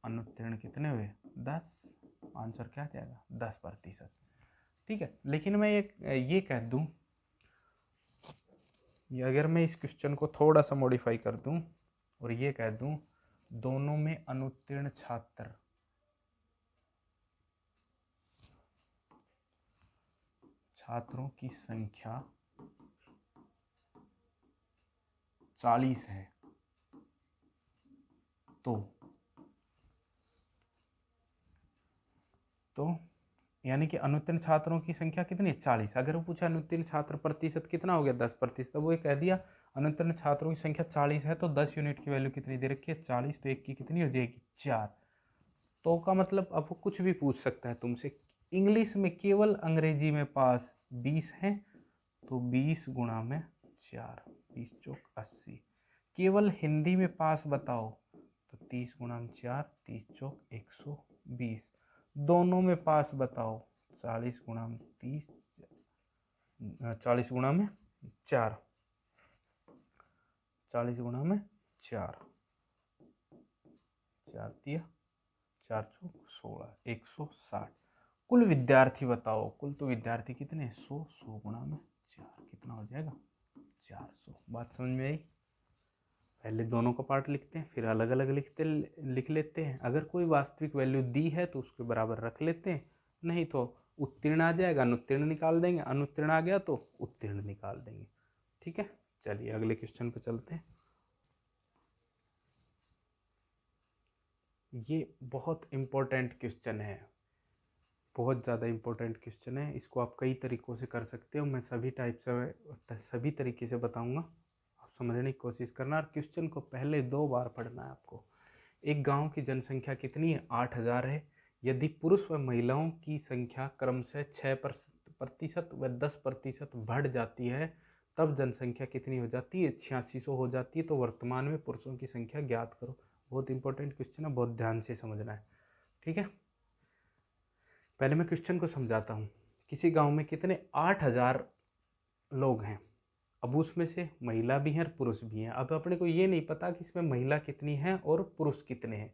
अनुत्तीर्ण कितने हुए 10। आंसर क्या जाएगा 10%। ठीक है, लेकिन मैं ये कह दूं, अगर मैं इस क्वेश्चन को थोड़ा सा मॉडिफाई कर दूं और ये कह दूं दोनों में अनुत्तीर्ण छात्रों की संख्या 40 है, तो यानी कि अनुत्तीर्ण छात्रों की संख्या कितनी 40। अगर वो पूछा अनुत्तीर्ण छात्र प्रतिशत कितना हो गया 10%, तो वो ये कह दिया अनुत्तीर्ण छात्रों की संख्या 40 है, तो 10 यूनिट की वैल्यू कितनी दे रखी है 40, तो एक की कितनी हो जाएगी 4। तो का मतलब अब वो कुछ भी पूछ सकता है तुमसे। इंग्लिश में केवल अंग्रेजी में पास 20 हैं, तो 20 गुणा में 4, 20 चौक 80। केवल हिंदी में पास बताओ तो 30 गुणा में 4, 30 चौक 120। दोनों में पास बताओ 40 गुणा में 30, 40 गुणा में 4, 40 गुणा में 4, 4 दिया 4 चौक 16, 160। कुल विद्यार्थी बताओ, कुल तो विद्यार्थी कितने 100, 100 गुणा में 4 कितना हो जाएगा 400। बात समझ में आई। पहले दोनों का पार्ट लिखते हैं, फिर अलग अलग लिख लेते हैं। अगर कोई वास्तविक वैल्यू दी है तो उसके बराबर रख लेते हैं, नहीं तो उत्तीर्ण आ जाएगा अनुत्तीर्ण निकाल देंगे, अनुत्तीर्ण आ गया तो उत्तीर्ण निकाल देंगे। ठीक है, चलिए अगले क्वेश्चन पर चलते हैं। ये बहुत इम्पोर्टेंट क्वेश्चन है, बहुत ज़्यादा इम्पोर्टेंट क्वेश्चन है। इसको आप कई तरीक़ों से कर सकते हो, मैं सभी तरीके से बताऊंगा, आप समझने की कोशिश करना। और क्वेश्चन को पहले 2 बार पढ़ना है आपको। एक गांव की जनसंख्या कितनी है 8000 है। यदि पुरुष व महिलाओं की संख्या क्रमशः 6% व 10% बढ़ जाती है तब जनसंख्या कितनी हो जाती है 8600 हो जाती है। तो वर्तमान में पुरुषों की संख्या ज्ञात करो। बहुत इंपॉर्टेंट क्वेश्चन है, बहुत ध्यान से समझना है। ठीक है, पहले मैं क्वेश्चन को समझाता हूँ। किसी गांव में कितने 8000 लोग हैं, अब उसमें से महिला भी हैं और पुरुष भी हैं। अब अपने को ये नहीं पता कि इसमें महिला कितनी है और पुरुष कितने हैं,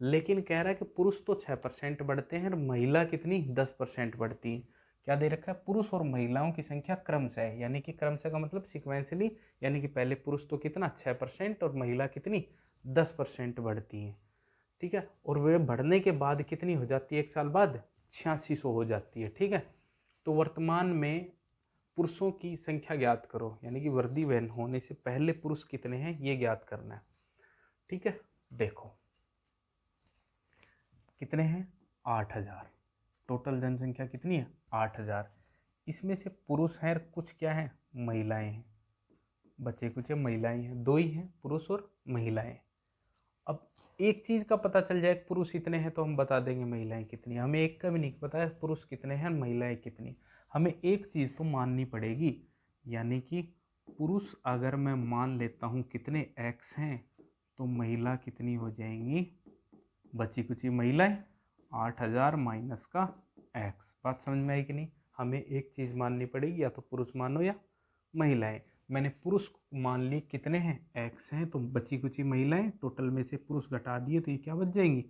लेकिन कह रहा है कि पुरुष तो 6% बढ़ते हैं और महिला कितनी 10% बढ़ती है। क्या दे रखा है पुरुष और महिलाओं की संख्या क्रमशः है, यानी कि क्रमशः का मतलब सिक्वेंसली, यानी कि पहले पुरुष तो कितना 6% और महिला कितनी 10% बढ़ती हैं। ठीक है, और वे बढ़ने के बाद कितनी हो जाती है, 1 साल बाद 8600 हो जाती है। ठीक है, तो वर्तमान में पुरुषों की संख्या ज्ञात करो, यानी कि वर्दी वहन होने से पहले पुरुष कितने हैं ये ज्ञात करना है। ठीक है, देखो कितने हैं 8000, टोटल जनसंख्या कितनी है 8000। इसमें से पुरुष हैं, कुछ क्या है महिलाएं हैं, बचे कुछ महिलाएं हैं, 2 ही हैं पुरुष और महिलाएं। अब एक चीज़ का पता चल जाए पुरुष इतने हैं तो हम बता देंगे महिलाएं कितनी। हमें एक का भी नहीं पता है पुरुष कितने हैं महिलाएं कितनी। हमें एक चीज़ तो माननी पड़ेगी, यानी कि पुरुष अगर मैं मान लेता हूँ कितने x हैं, तो महिला कितनी हो जाएंगी बची कुची महिलाएं 8000 माइनस का एक्स। बात समझ में आई कि नहीं? हमें एक चीज़ माननी पड़ेगी, या तो पुरुष मानो या महिलाएं। मैंने पुरुष मान लिए कितने हैं, एक्स हैं, तो बची कुची महिलाएं, टोटल में से पुरुष घटा दिए तो ये क्या बच जाएंगी,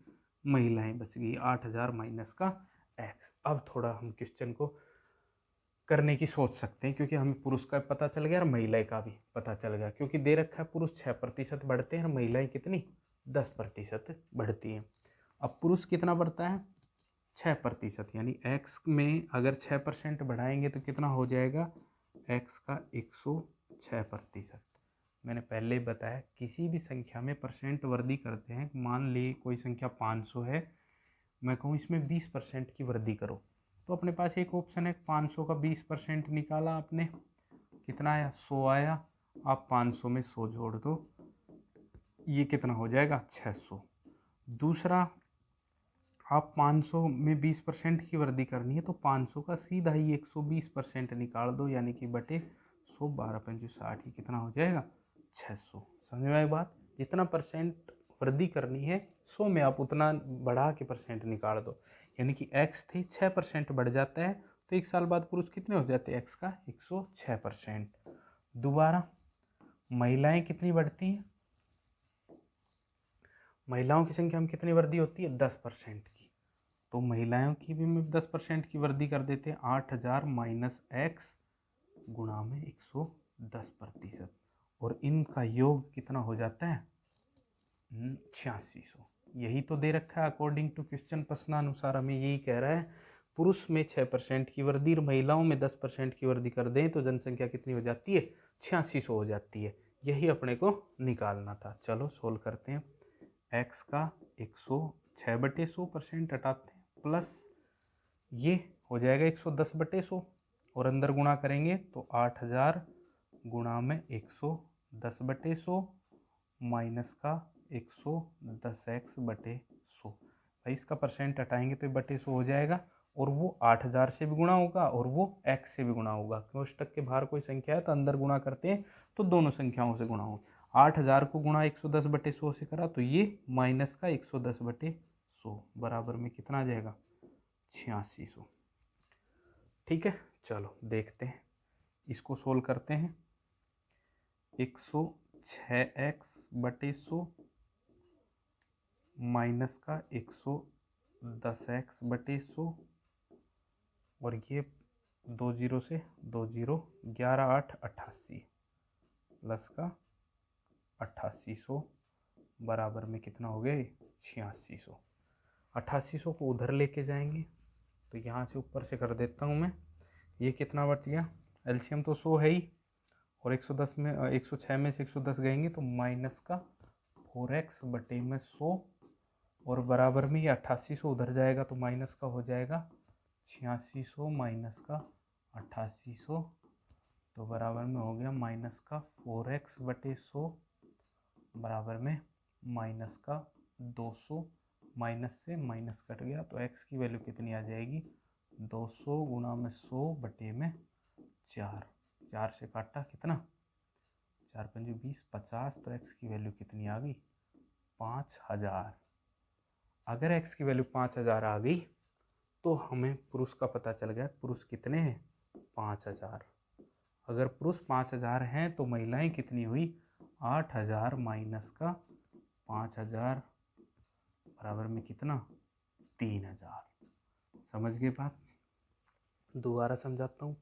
महिलाएं बच गई। 8000 माइनस का एक्स। अब थोड़ा हम क्वेश्चन को करने की सोच सकते हैं, क्योंकि हमें पुरुष का पता चल गया और महिला का भी पता चल गया, क्योंकि दे रखा है पुरुष 6% बढ़ते हैं और महिलाएं कितनी 10% बढ़ती हैं। अब पुरुष कितना बढ़ता है 6%, यानी x में अगर 6% बढ़ाएंगे तो कितना हो जाएगा x का 106%। मैंने पहले ही बताया किसी भी संख्या में परसेंट वृद्धि करते हैं। मान ली कोई संख्या 500 है, मैं कहूँ इसमें 20% की वृद्धि करो, तो अपने पास एक ऑप्शन है 500 का 20% निकाला आपने, कितना आया 100 आया। आप 500 में 100 जोड़ दो, ये कितना हो जाएगा 600। दूसरा, आप 500 में 20% की वृद्धि करनी है तो 500 का सीधा ही 120% निकाल दो, यानी कि बटे 100, 12×5 60, कितना हो जाएगा 600। समझ में आई बात? जितना परसेंट वृद्धि करनी है 100 में आप उतना बढ़ा के परसेंट निकाल दो, यानी कि x थे 6% बढ़ जाता है, तो एक साल बाद पुरुष कितने हो जाते हैं x का 106%। दोबारा महिलाएं कितनी बढ़ती हैं, महिलाओं की संख्या में कितनी वृद्धि होती है 10% की, तो महिलाओं की भी में 10% की वृद्धि कर देते हैं। 8000 माइनस एक्स गुणा में 110%, और इनका योग कितना हो जाता है 8600। यही तो दे रखा है अकॉर्डिंग टू क्वेश्चन प्रश्नानुसार, हमें यही कह रहा है पुरुष में 6% की वृद्धि और महिलाओं में 10% की वृद्धि कर दें तो जनसंख्या कितनी हो जाती है 8600 हो जाती है। यही अपने को निकालना था। चलो सोल्व करते हैं। एक्स का 106/100% हटाते हैं, प्लस ये हो जाएगा 110/100, और अंदर गुणा करेंगे तो 8000 गुणा में 110/100 माइनस का 110x/100। भाई इसका परसेंट हटाएंगे तो 100 हो जाएगा, और वो 8000 से भी गुणा होगा और वो x से भी गुणा होगा। कोष्टक के बाहर कोई संख्या है तो अंदर गुणा करते हैं तो दोनों संख्याओं से गुणा होगा। 8000 को गुणा 110/100 से करा तो ये माइनस का 110/100 बराबर में कितना आ जाएगा 8600। ठीक है, चलो देखते हैं, इसको सोल्व करते हैं। 106x/100 माइनस का 110x/100, और ये 2 जीरो से 2 जीरो, 11 8 88 प्लस का 8800 बराबर में कितना हो गया 8600। 8800 को उधर लेके जाएंगे तो यहाँ से ऊपर से कर देता हूँ मैं, ये कितना बच गया, एलसीएम तो 100 है ही, और 110 में 106 में से 110 गएंगे तो माइनस का 4x/100, और बराबर में ये 8800 उधर जाएगा तो माइनस का हो जाएगा 8600 माइनस का 8800, तो बराबर में हो गया माइनस का 4x/100 बराबर में माइनस का 200, माइनस से माइनस कट गया तो x की वैल्यू कितनी आ जाएगी 200 गुणा में 100/4, 4 से काटा कितना 4 पंजे 20, 50, तो x की वैल्यू कितनी आ गई 5000। अगर x की वैल्यू 5000 आ गई तो हमें पुरुष का पता चल गया, पुरुष कितने हैं 5000। अगर पुरुष 5000 हैं तो महिलाएं कितनी हुई 8000 माइनस का 5000 बराबर में कितना 3000। समझ गए बात? दोबारा समझाता हूँ।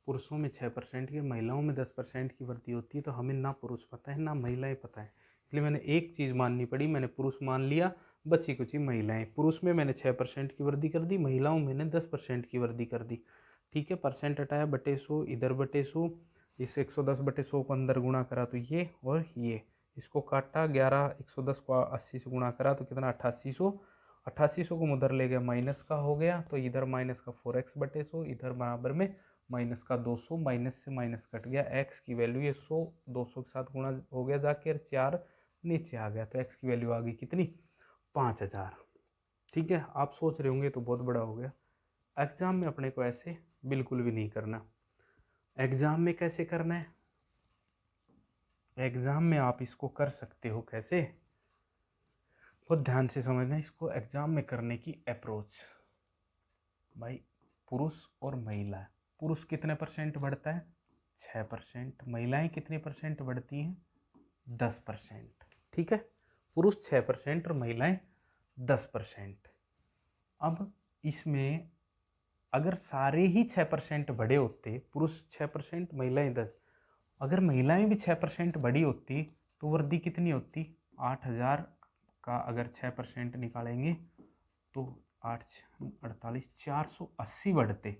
पुरुषों में 6% की, महिलाओं में 10% की वृद्धि होती है, तो हमें ना पुरुष पता है ना महिलाएं पता है, इसलिए मैंने एक चीज़ माननी पड़ी, मैंने पुरुष मान लिया, बची कुची महिलाएं। पुरुष में मैंने 6% की वृद्धि कर दी, महिलाओं में मैंने 10% की वृद्धि कर दी। ठीक है, परसेंट हटाया /100, इधर /100, इस 110/100 को अंदर गुणा करा तो ये और ये, इसको काटा 11, 110 को 80 से गुणा करा तो कितना 8800, 8800 को उधर ले गया माइनस का हो गया, तो इधर माइनस का 4x/100, इधर बराबर में माइनस का 200, माइनस से माइनस कट गया, x की वैल्यू ये 100 200 के साथ गुणा हो गया जाके, 4 नीचे आ गया, तो x की वैल्यू आ गई कितनी 5000। ठीक है, आप सोच रहे होंगे तो बहुत बड़ा हो गया। एग्जाम में अपने को ऐसे बिल्कुल भी नहीं करना। एग्जाम में कैसे करना है, एग्जाम में आप इसको कर सकते हो कैसे, बहुत ध्यान से समझना इसको। एग्जाम में करने की अप्रोच, भाई पुरुष और महिला, पुरुष कितने परसेंट बढ़ता है? 6%। महिलाएं कितने परसेंट बढ़ती हैं? 10%। ठीक है, पुरुष 6% और महिलाएं 10%। अब इसमें अगर सारे ही 6% बड़े होते, पुरुष 6% महिलाएं 10, अगर महिलाएं भी 6% बड़ी होती तो वर्दी कितनी होती? 8,000 का अगर 6% निकालेंगे तो 8 48 480 बढ़ते,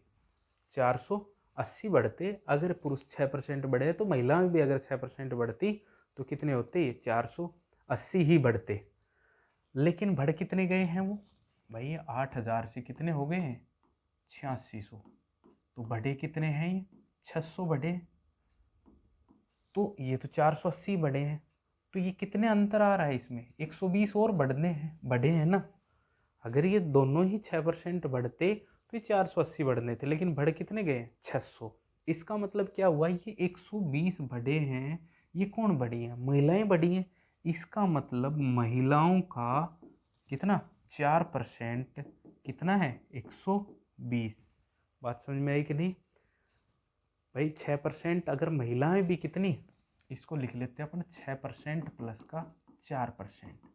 480 बढ़ते। अगर पुरुष 6% बढ़े तो महिलाएं भी अगर 6% बढ़ती तो कितने होते? 480 ही बढ़ते। लेकिन बढ़ कितने गए हैं वो? भाई 8,000 से कितने हो गए हैं? 8600। तो बढ़े कितने हैं ये? 600 बढ़े। तो ये तो 480 बढ़े हैं, तो ये कितने अंतर आ रहा है इसमें? 120 और बढ़े हैं ना। अगर ये दोनों ही 6% बढ़ते तो ये 480 बढ़ने थे, लेकिन बढ़ कितने गए? 600। इसका मतलब क्या हुआ? ये 120 बढ़े हैं। ये कौन बढ़ी है? महिलाएं बढ़ी हैं। इसका मतलब महिलाओं का कितना? 4% कितना है? 120। बात समझ में आई कि नहीं? भाई 6% अगर महिलाएं भी कितनी, इसको लिख लेते हैं अपन 6% प्लस का 4%,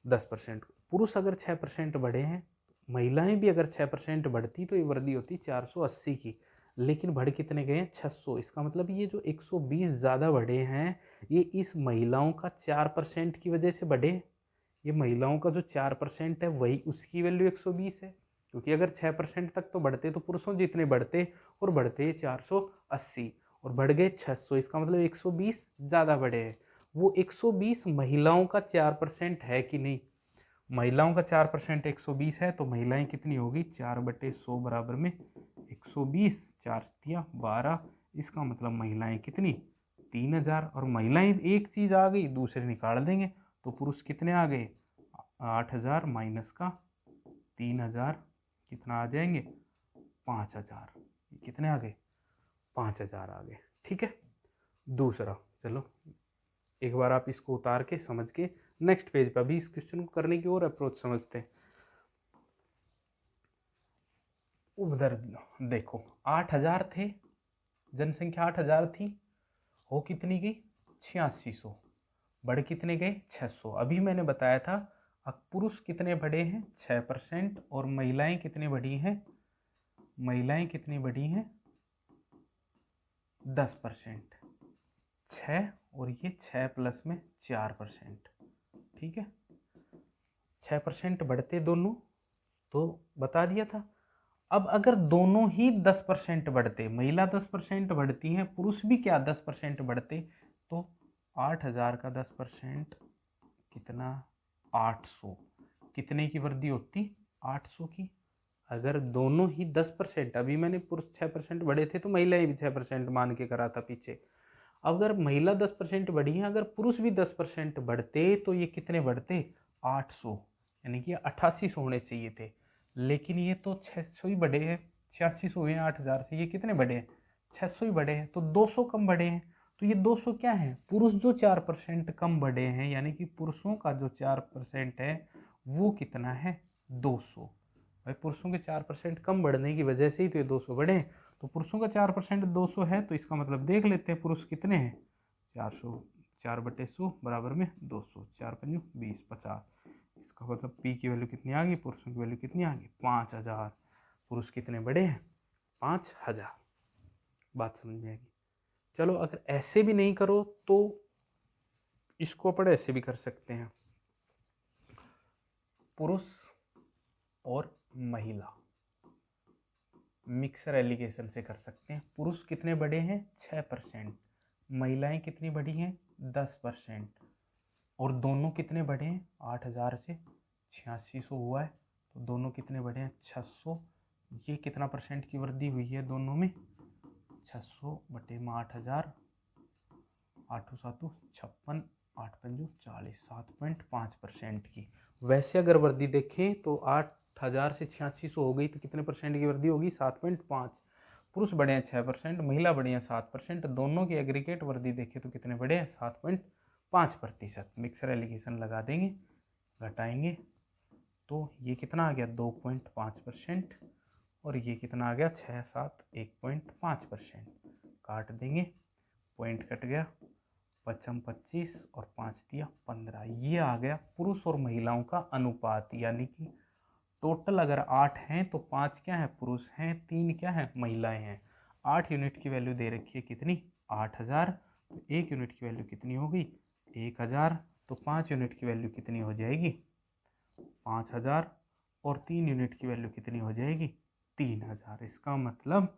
10%। पुरुष अगर 6% बढ़े हैं, महिलाएं भी अगर 6% बढ़ती तो ये वर्दी होती 480 की। लेकिन बढ़ कितने गए हैं? 600। इसका मतलब ये जो 120 ज़्यादा बढ़े हैं ये इस महिलाओं का 4% की वजह से बढ़े। ये महिलाओं का जो 4% है वही उसकी वैल्यू 120 है, क्योंकि अगर 6% तक तो बढ़ते तो पुरुषों जितने बढ़ते, और बढ़ते 480 और बढ़ गए 600। इसका मतलब 120 ज़्यादा बढ़े हैं। वो 120 महिलाओं का 4% है कि नहीं? महिलाओं का 4% 120 है, तो महिलाएं कितनी होगी? 4/100 बराबर में 120। 4 दिया 12। इसका मतलब महिलाएं कितनी? 3,000। और महिलाएं एक चीज़ आ गई, दूसरे निकाल देंगे तो पुरुष कितने आ गए? 8,000 माइनस का 3,000 कितना आ जाएंगे? 5,000। कितने आ गए? 5,000 आ गए। ठीक है। दूसरा, चलो एक बार आप इसको उतार के समझ के नेक्स्ट पेज पर अभी इस क्वेश्चन को करने की और अप्रोच समझते हैं। उधर देखो 8,000 थे, जनसंख्या 8,000 थी, हो कितनी गई? 8600। बढ़ कितने गए? 600। अभी मैंने बताया था अब पुरुष कितने बढ़े हैं? 6%। और महिलाएं कितनी बढ़ी हैं? महिलाएं कितनी बढ़ी हैं? 10%। 6 और ये 6 प्लस में 4%। ठीक है, 6% बढ़ते दोनों, तो बता दिया था। अब अगर दोनों ही 10% बढ़ते, महिला 10% बढ़ती हैं, पुरुष भी क्या 10% बढ़ते, तो 8,000 का 10% कितना? 800। कितने की वृद्धि होती? 800 की। अगर दोनों ही 10%, अभी मैंने पुरुष 6% बढ़े थे तो महिलाएं भी 6% मान के करा था पीछे। अगर महिला 10% बढ़ी है, अगर पुरुष भी 10% बढ़ते तो ये कितने बढ़ते? 800, यानी कि 8800 होने चाहिए थे। लेकिन ये तो 600 ही बढ़े हैं। 8600 हुए हैं 8,000 से, ये कितने बढ़े हैं? 600 ही बढ़े हैं, तो 200 कम बढ़े हैं। तो ये 200 क्या है? पुरुष जो 4% कम बढ़े हैं, यानी कि पुरुषों का जो 4% है वो कितना है? 200। भाई पुरुषों के 4% कम बढ़ने की वजह से ही तो ये 200 बढ़े हैं। तो पुरुषों का 4% 200 है, तो इसका मतलब देख लेते हैं पुरुष कितने हैं? 400। 4/100 बराबर में 200। 4×5 20 50। इसका मतलब पी की वैल्यू कितनी आ गई? पुरुषों की वैल्यू कितनी आ गई? 5,000। पुरुष कितने बड़े हैं? 5,000। बात समझ में आएगी। चलो अगर ऐसे भी नहीं करो तो इसको अपन ऐसे भी कर सकते हैं, पुरुष और महिला मिक्सर एलिगेशन से कर सकते हैं। पुरुष कितने बड़े हैं? 6%। महिलाएं कितनी बढ़ी हैं? 10%। और दोनों कितने बढ़े हैं? 8,000 से 8600 हुआ है, तो दोनों कितने बढ़े हैं? 600। ये कितना परसेंट की वृद्धि हुई है दोनों में? 600 बटे में 8,000। 8 7 56, 8 5 40, 7.5% की। वैसे अगर वृद्धि देखें तो 8,000 से 8600 हो गई, तो कितने परसेंट की वृद्धि होगी? 7.5। पुरुष बढ़े हैं 6%, महिला बढ़ी हैं 7%, दोनों की एग्रीगेट वृद्धि देखें तो कितने बढ़े हैं? 7.5%। मिक्सर एलिगेशन लगा देंगे, घटाएंगे तो ये कितना आ गया? 2.5%। और ये कितना आ गया 6 7 1.5%। काट देंगे, पॉइंट कट गया, 55 25 और 5 दिया 15। ये आ गया पुरुष और महिलाओं का अनुपात, यानी कि टोटल अगर 8 हैं तो 5 क्या है पुरुष हैं, 3 क्या है महिलाएं हैं। 8 यूनिट की वैल्यू दे रखी है कितनी 8000, तो 1 यूनिट की वैल्यू कितनी होगी 1000, तो 5 यूनिट की वैल्यू कितनी हो जाएगी 5000, और 3 यूनिट की वैल्यू कितनी हो जाएगी 3000। इसका मतलब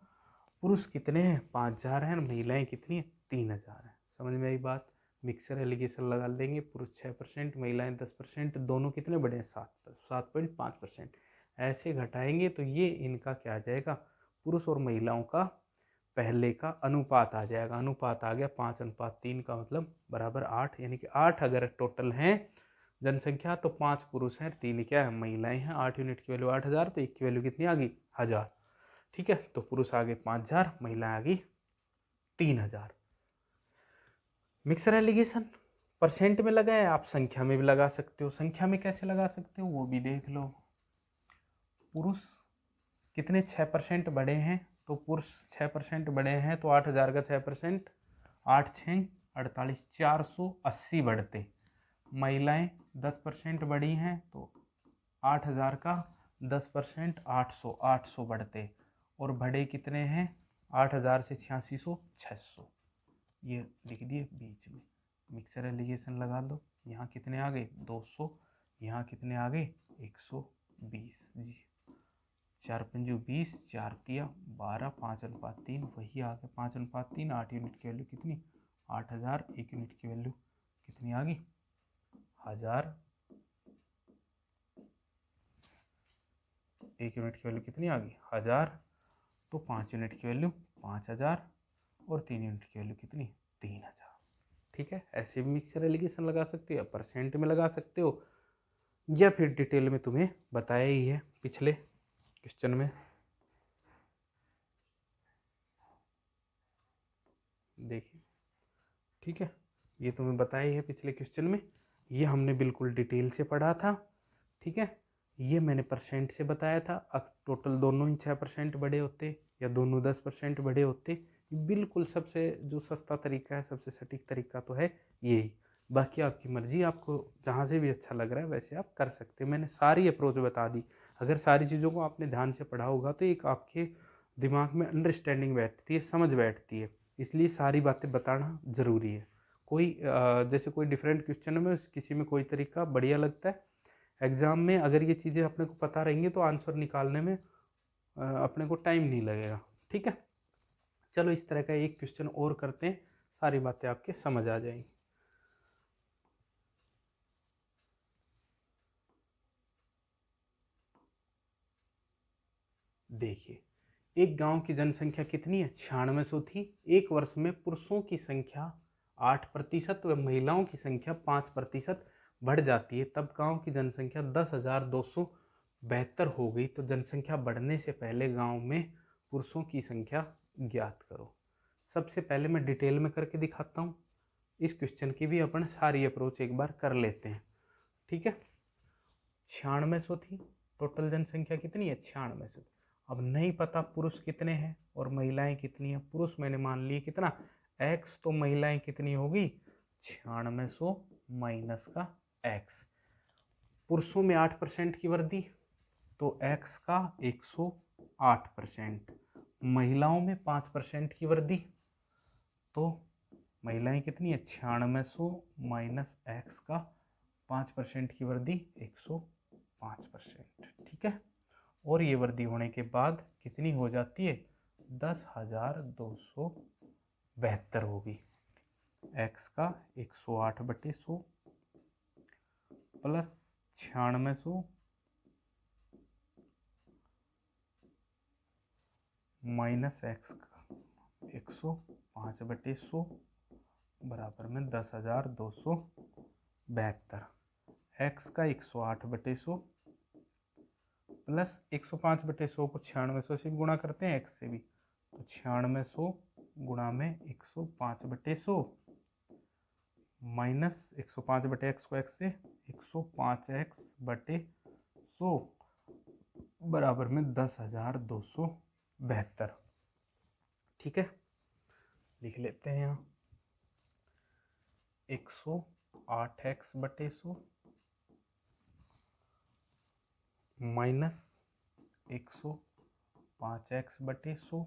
पुरुष कितने हैं 5000 हैं, महिलाएं कितनी हैं 3000 हैं। समझ में आई बात। मिक्सर एलिगेशन लगा देंगे, पुरुष 6%, महिलाएं 10%, दोनों कितने बड़े हैं 7.5%। ऐसे घटाएंगे तो ये इनका क्या आ जाएगा, पुरुष और महिलाओं का पहले का अनुपात आ जाएगा। अनुपात आ गया 5:3 का मतलब बराबर 8, यानी कि 8 अगर टोटल हैं जनसंख्या तो 5 पुरुष हैं, 3 क्या है महिलाएं हैं। 8 यूनिट की वैल्यू 8000, तो 1 की वैल्यू कितनी आ गई 1000। ठीक है, तो पुरुष आ गए 5000, महिलाएं आ गई 3000। मिक्सर एलिगेशन परसेंट में लगा है, आप संख्या में भी लगा सकते हो। संख्या में कैसे लगा सकते हो वो भी देख लो। पुरुष कितने 6% बड़े हैं, तो पुरुष 6% बड़े हैं तो 8000 का 6%, 8 6 48, 480 बढ़ते। महिलाएं 10% बड़ी हैं तो 8000 का 10%, 800 बढ़ते। और बड़े कितने हैं 8000 से 8600 600, ये लिख दिए बीच में। मिक्सर एलिगेशन लगा लो, यहाँ कितने आ गए 200, यहाँ कितने आ गए 120 जी। 4 पंजू 20, 4 तिया 12, 5:3, वही आ गया 5:3। 8 यूनिट की वैल्यू कितनी 8000, 1 यूनिट की वैल्यू कितनी आ गई 1000, 1 यूनिट की वैल्यू कितनी आ गई 1000, तो 5 यूनिट की वैल्यू 5000, और 3 यूनिट की वैल्यू कितनी 3000। ठीक है, ऐसे भी मिक्सर एलिगेशन लगा सकते हो, परसेंट में लगा सकते हो, या फिर डिटेल में तुम्हें बताया ही है पिछले क्वेश्चन में। देखिए, ठीक है, ये तुम्हें बताया ही है पिछले क्वेश्चन में, ये हमने बिल्कुल डिटेल से पढ़ा था। ठीक है, ये मैंने परसेंट से बताया था। अब टोटल दोनों ही 6% बड़े होते या दोनों 10% बड़े होते, बिल्कुल सबसे जो सस्ता तरीका है, सबसे सटीक तरीका तो है यही। बाकी आपकी मर्जी, आपको जहाँ से भी अच्छा लग रहा है वैसे आप कर सकते हैं। मैंने सारी अप्रोच बता दी। अगर सारी चीज़ों को आपने ध्यान से पढ़ा होगा तो एक आपके दिमाग में अंडरस्टैंडिंग बैठती है, समझ बैठती है। इसलिए सारी बातें बताना ज़रूरी है। कोई जैसे कोई डिफरेंट क्वेश्चन में किसी में कोई तरीका बढ़िया लगता है, एग्ज़ाम में अगर ये चीज़ें अपने को पता रहेंगी तो आंसर निकालने में अपने को टाइम नहीं लगेगा। ठीक है, चलो इस तरह का एक क्वेश्चन और करते हैं, सारी बातें आपके समझ आ जाएंगी। देखिए, एक गांव की जनसंख्या कितनी है 9600 थी। एक वर्ष में पुरुषों की संख्या 8% व महिलाओं की संख्या 5% बढ़ जाती है, तब गांव की जनसंख्या 10,272 हो गई। तो जनसंख्या बढ़ने से पहले गांव में पुरुषों की संख्या ज्ञात करो। सबसे पहले मैं डिटेल में करके दिखाता हूँ। इस क्वेश्चन की भी अपन सारी अप्रोच एक बार कर लेते हैं। ठीक है, 9600 थी टोटल जनसंख्या, कितनी है 9600। अब नहीं पता पुरुष कितने हैं और महिलाएं कितनी हैं। पुरुष मैंने मान लिए कितना x, तो महिलाएं कितनी होगी 9600 माइनस का x। पुरुषों में 8% की वृद्धि तो x का 108%। महिलाओं में 5% की वृद्धि तो महिलाएं कितनी है 9600 माइनस x का 5% की वृद्धि 105%। ठीक है, और ये वृद्धि होने के बाद कितनी हो जाती है 10,272 होगी। x का 108/100 प्लस 9600 माइनस x का 105/100 बराबर में 10,272। x का 108/100 प्लस 105/100 को 9600 से भी गुणा करते हैं, x से भी, तो 9600 गुणा में 105/100 माइनस 105/x को x से 105x/100 बराबर में 10,272। ठीक है, लिख लेते हैं यहाँ 108x/100 माइनस 105x/100।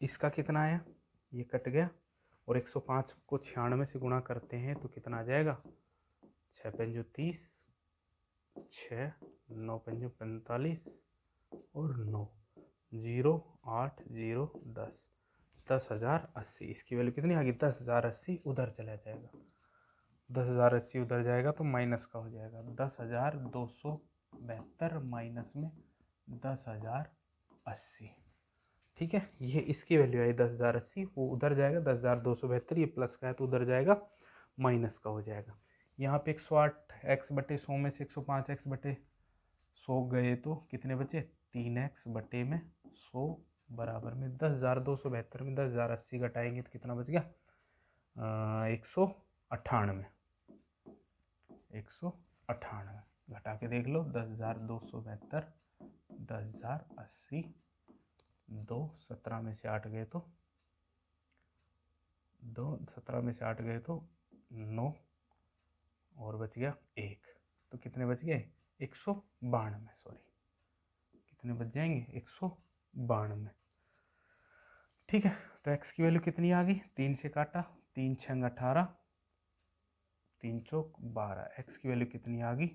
इसका कितना आया, ये कट गया, और 105 को 96 से गुणा करते हैं तो कितना आ जाएगा, 6×5 30, 6 9 5 45 और 9 0 8 0 10, 10,080। इसकी वैल्यू कितनी आ गई, 10,080 उधर चला जाएगा, 10,080 उधर जाएगा तो माइनस का हो जाएगा, 10,272 माइनस में 10,080। ठीक है, ये इसकी वैल्यू आई 10,080, वो उधर जाएगा, 10,272, ये प्लस का है तो उधर जाएगा, माइनस का हो जाएगा। यहाँ पे 108x/100 में से 105x/100 गए तो कितने बचे, 3x/100 बराबर में 10,272 में 10,080 घटाएंगे तो कितना बच गया, 198। 198 घटा के देख लो, 10,272 10,080, 2 17 में से 8 गए तो 9 और बच गया 1, तो कितने बच गए, 192। सॉरी, कितने बच जाएंगे, 192। ठीक है, तो x की वैल्यू कितनी आ गई, 3 से काटा, 3 6 18, 3 चौक 12, x की वैल्यू कितनी आ गई,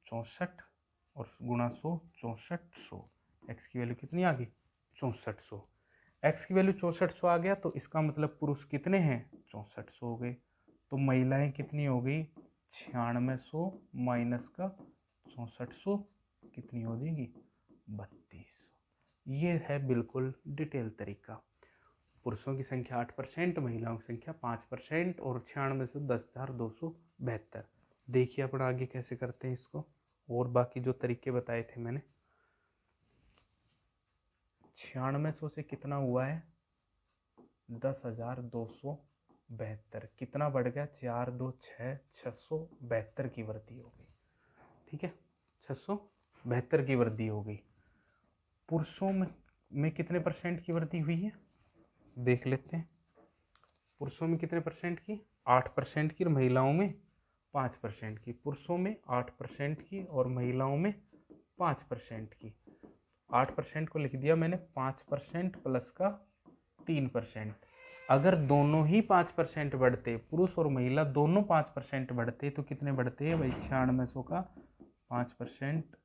64 और गुणा 100, 6400। x की वैल्यू कितनी आ गई, 6400। x की वैल्यू 6400 आ गया तो इसका मतलब पुरुष कितने हैं, 6400 हो गए। तो महिलाएं कितनी हो गई, 9600 माइनस का 6400 कितनी हो जाएगी, 3200। ये है बिल्कुल डिटेल तरीका। पुरुषों की संख्या 8%, महिलाओं की संख्या 5% और 96 से 10,272। देखिए अपन आगे कैसे करते हैं इसको, और बाकी जो तरीके बताए थे मैंने। 9600 से कितना हुआ है, 10,272, कितना बढ़ गया, 4 2 6 672 की वृद्धि हो गई। ठीक है, 672 की वृद्धि हो गई। पुरुषों में कितने परसेंट की वृद्धि हुई है, देख लेते हैं। पुरुषों में कितने परसेंट की, 8% की, और महिलाओं में 5% की। पुरुषों में 8% की और महिलाओं में 5% की। 8% को लिख दिया मैंने, 5% प्लस का 3%। अगर दोनों ही 5% बढ़ते, पुरुष और महिला दोनों 5% बढ़ते तो कितने बढ़ते हैं भाई, 9600 का 5%,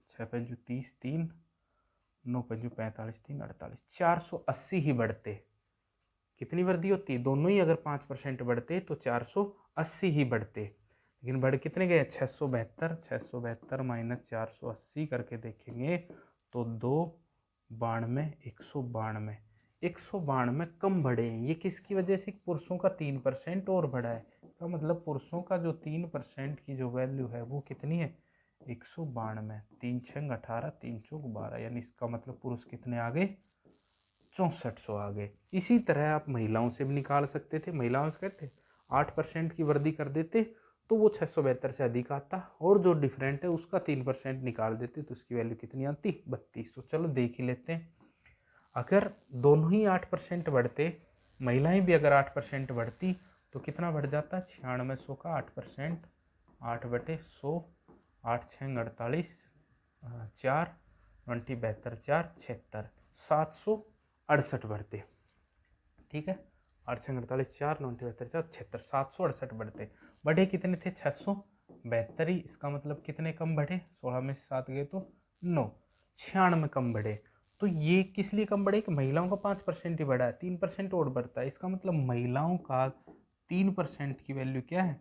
6 5 30, 3 9 5 45, 3 48, 480 ही बढ़ते। कितनी वृद्धि होती है, दोनों ही अगर 5% बढ़ते तो 480 ही बढ़ते, लेकिन बढ़ कितने गए, 672। 672 माइनस 480 करके देखेंगे तो 292, 192, 192 कम बढ़े हैं। ये किसकी वजह से, पुरुषों का 3% और बढ़ा है, तो मतलब पुरुषों का जो 3% की जो वैल्यू है वो कितनी है, 192। 3 6 18, 3 चौक 12, यानी इसका मतलब पुरुष कितने आ गए, 6400 आ गए। इसी तरह आप महिलाओं से भी निकाल सकते थे। महिलाओं से कहते 8% की वृद्धि कर देते तो वो 672 से अधिक आता, और जो डिफरेंट है उसका 3% निकाल देते तो उसकी वैल्यू कितनी आती, 3200। चलो देख ही लेते हैं। अगर दोनों ही 8% बढ़ते, महिलाएं भी अगर 8% बढ़ती तो कितना बढ़ जाता, 9600 का 8%, 8/100, 8 6 48, 4 20 72 4 76, 768 बढ़ते। ठीक है, 8 6 48, 4 9 72 4 76, 768 बढ़ते। बढ़े कितने थे, 672 ही। इसका मतलब कितने कम बढ़े, 16 में से 7 गए तो 9, 96 कम बढ़े। तो ये किस लिए कम बढ़े कि महिलाओं का 5% ही बढ़ा है, 3% और बढ़ता है। इसका मतलब महिलाओं का 3% की वैल्यू क्या है,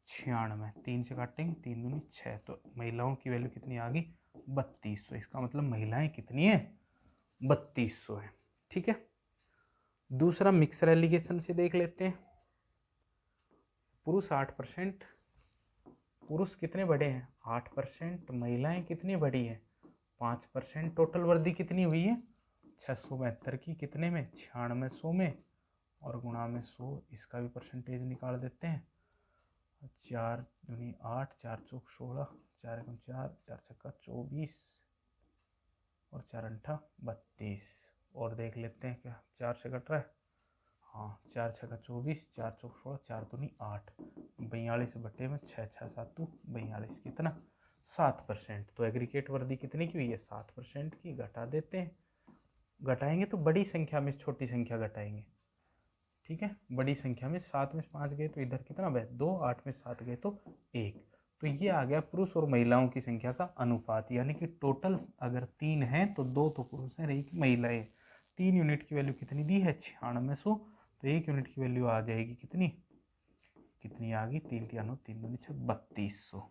96। 3 से काटेंगे, 3 दूनी 6, तो महिलाओं की वैल्यू कितनी आ गई, 3200। इसका मतलब महिलाएं कितनी है, 3200 है। ठीक है, दूसरा मिक्सर एलिगेशन से देख लेते हैं। पुरुष 8%, पुरुष कितने बढ़े हैं, 8%, महिलाएं कितनी बढ़ी है, 5%। टोटल वृद्धि कितनी हुई है, 672 की, कितने में, 9600 में, और गुणा में 100। इसका भी परसेंटेज निकाल देते हैं, 4 दूनी 8, 4 चौक 16, 4 एकम 4, 4 छक्का 24 और 4 अंठा 32। और देख लेते हैं क्या 4 से कट रहा है। हाँ 4 छक्का 24, 4 चौक 16, 4 दूनी 8, 42 बटे में 6 6 7 42, कितना 7%। तो एग्रीगेट वर्दी कितनी की हुई है 7% की। घटा देते हैं, घटाएंगे तो बड़ी संख्या में छोटी संख्या घटाएंगे, ठीक है। बड़ी संख्या में 7 में 5 गए तो इधर कितना बे 2, 8 में 7 गए तो 1। तो ये आ गया पुरुष और महिलाओं की संख्या का अनुपात, यानी कि टोटल अगर 3 है तो 2 तो पुरुष है, 1 महिलाएं। 3 यूनिट की वैल्यू कितनी दी है 9600, तो 1 यूनिट की वैल्यू आ जाएगी कितनी, कितनी आ गई 3 3 3 दूनी 3200।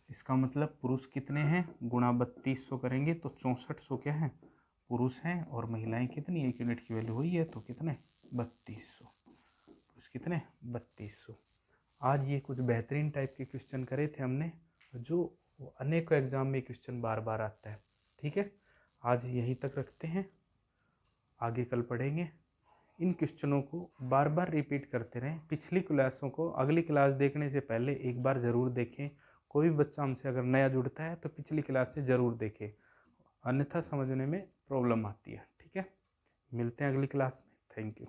इसका मतलब पुरुष कितने हैं गुणा 3200 करेंगे तो 6400 क्या है पुरुष हैं, और महिलाएं कितनी 1 यूनिट की वैल्यू हुई है तो कितने 3200, पुरुष कितने 3200। आज ये कुछ बेहतरीन टाइप के क्वेश्चन करे थे हमने, जो अनेकों एग्जाम में क्वेश्चन बार बार आता है, ठीक है। आज यहीं तक रखते हैं, आगे कल पढ़ेंगे। इन क्वेश्चनों को बार बार रिपीट करते रहें। पिछली क्लासों को अगली क्लास देखने से पहले एक बार ज़रूर देखें। कोई भी बच्चा हमसे अगर नया जुड़ता है तो पिछली क्लास से ज़रूर देखें, अन्यथा समझने में प्रॉब्लम आती है, ठीक है। मिलते हैं अगली क्लास में। Thank you.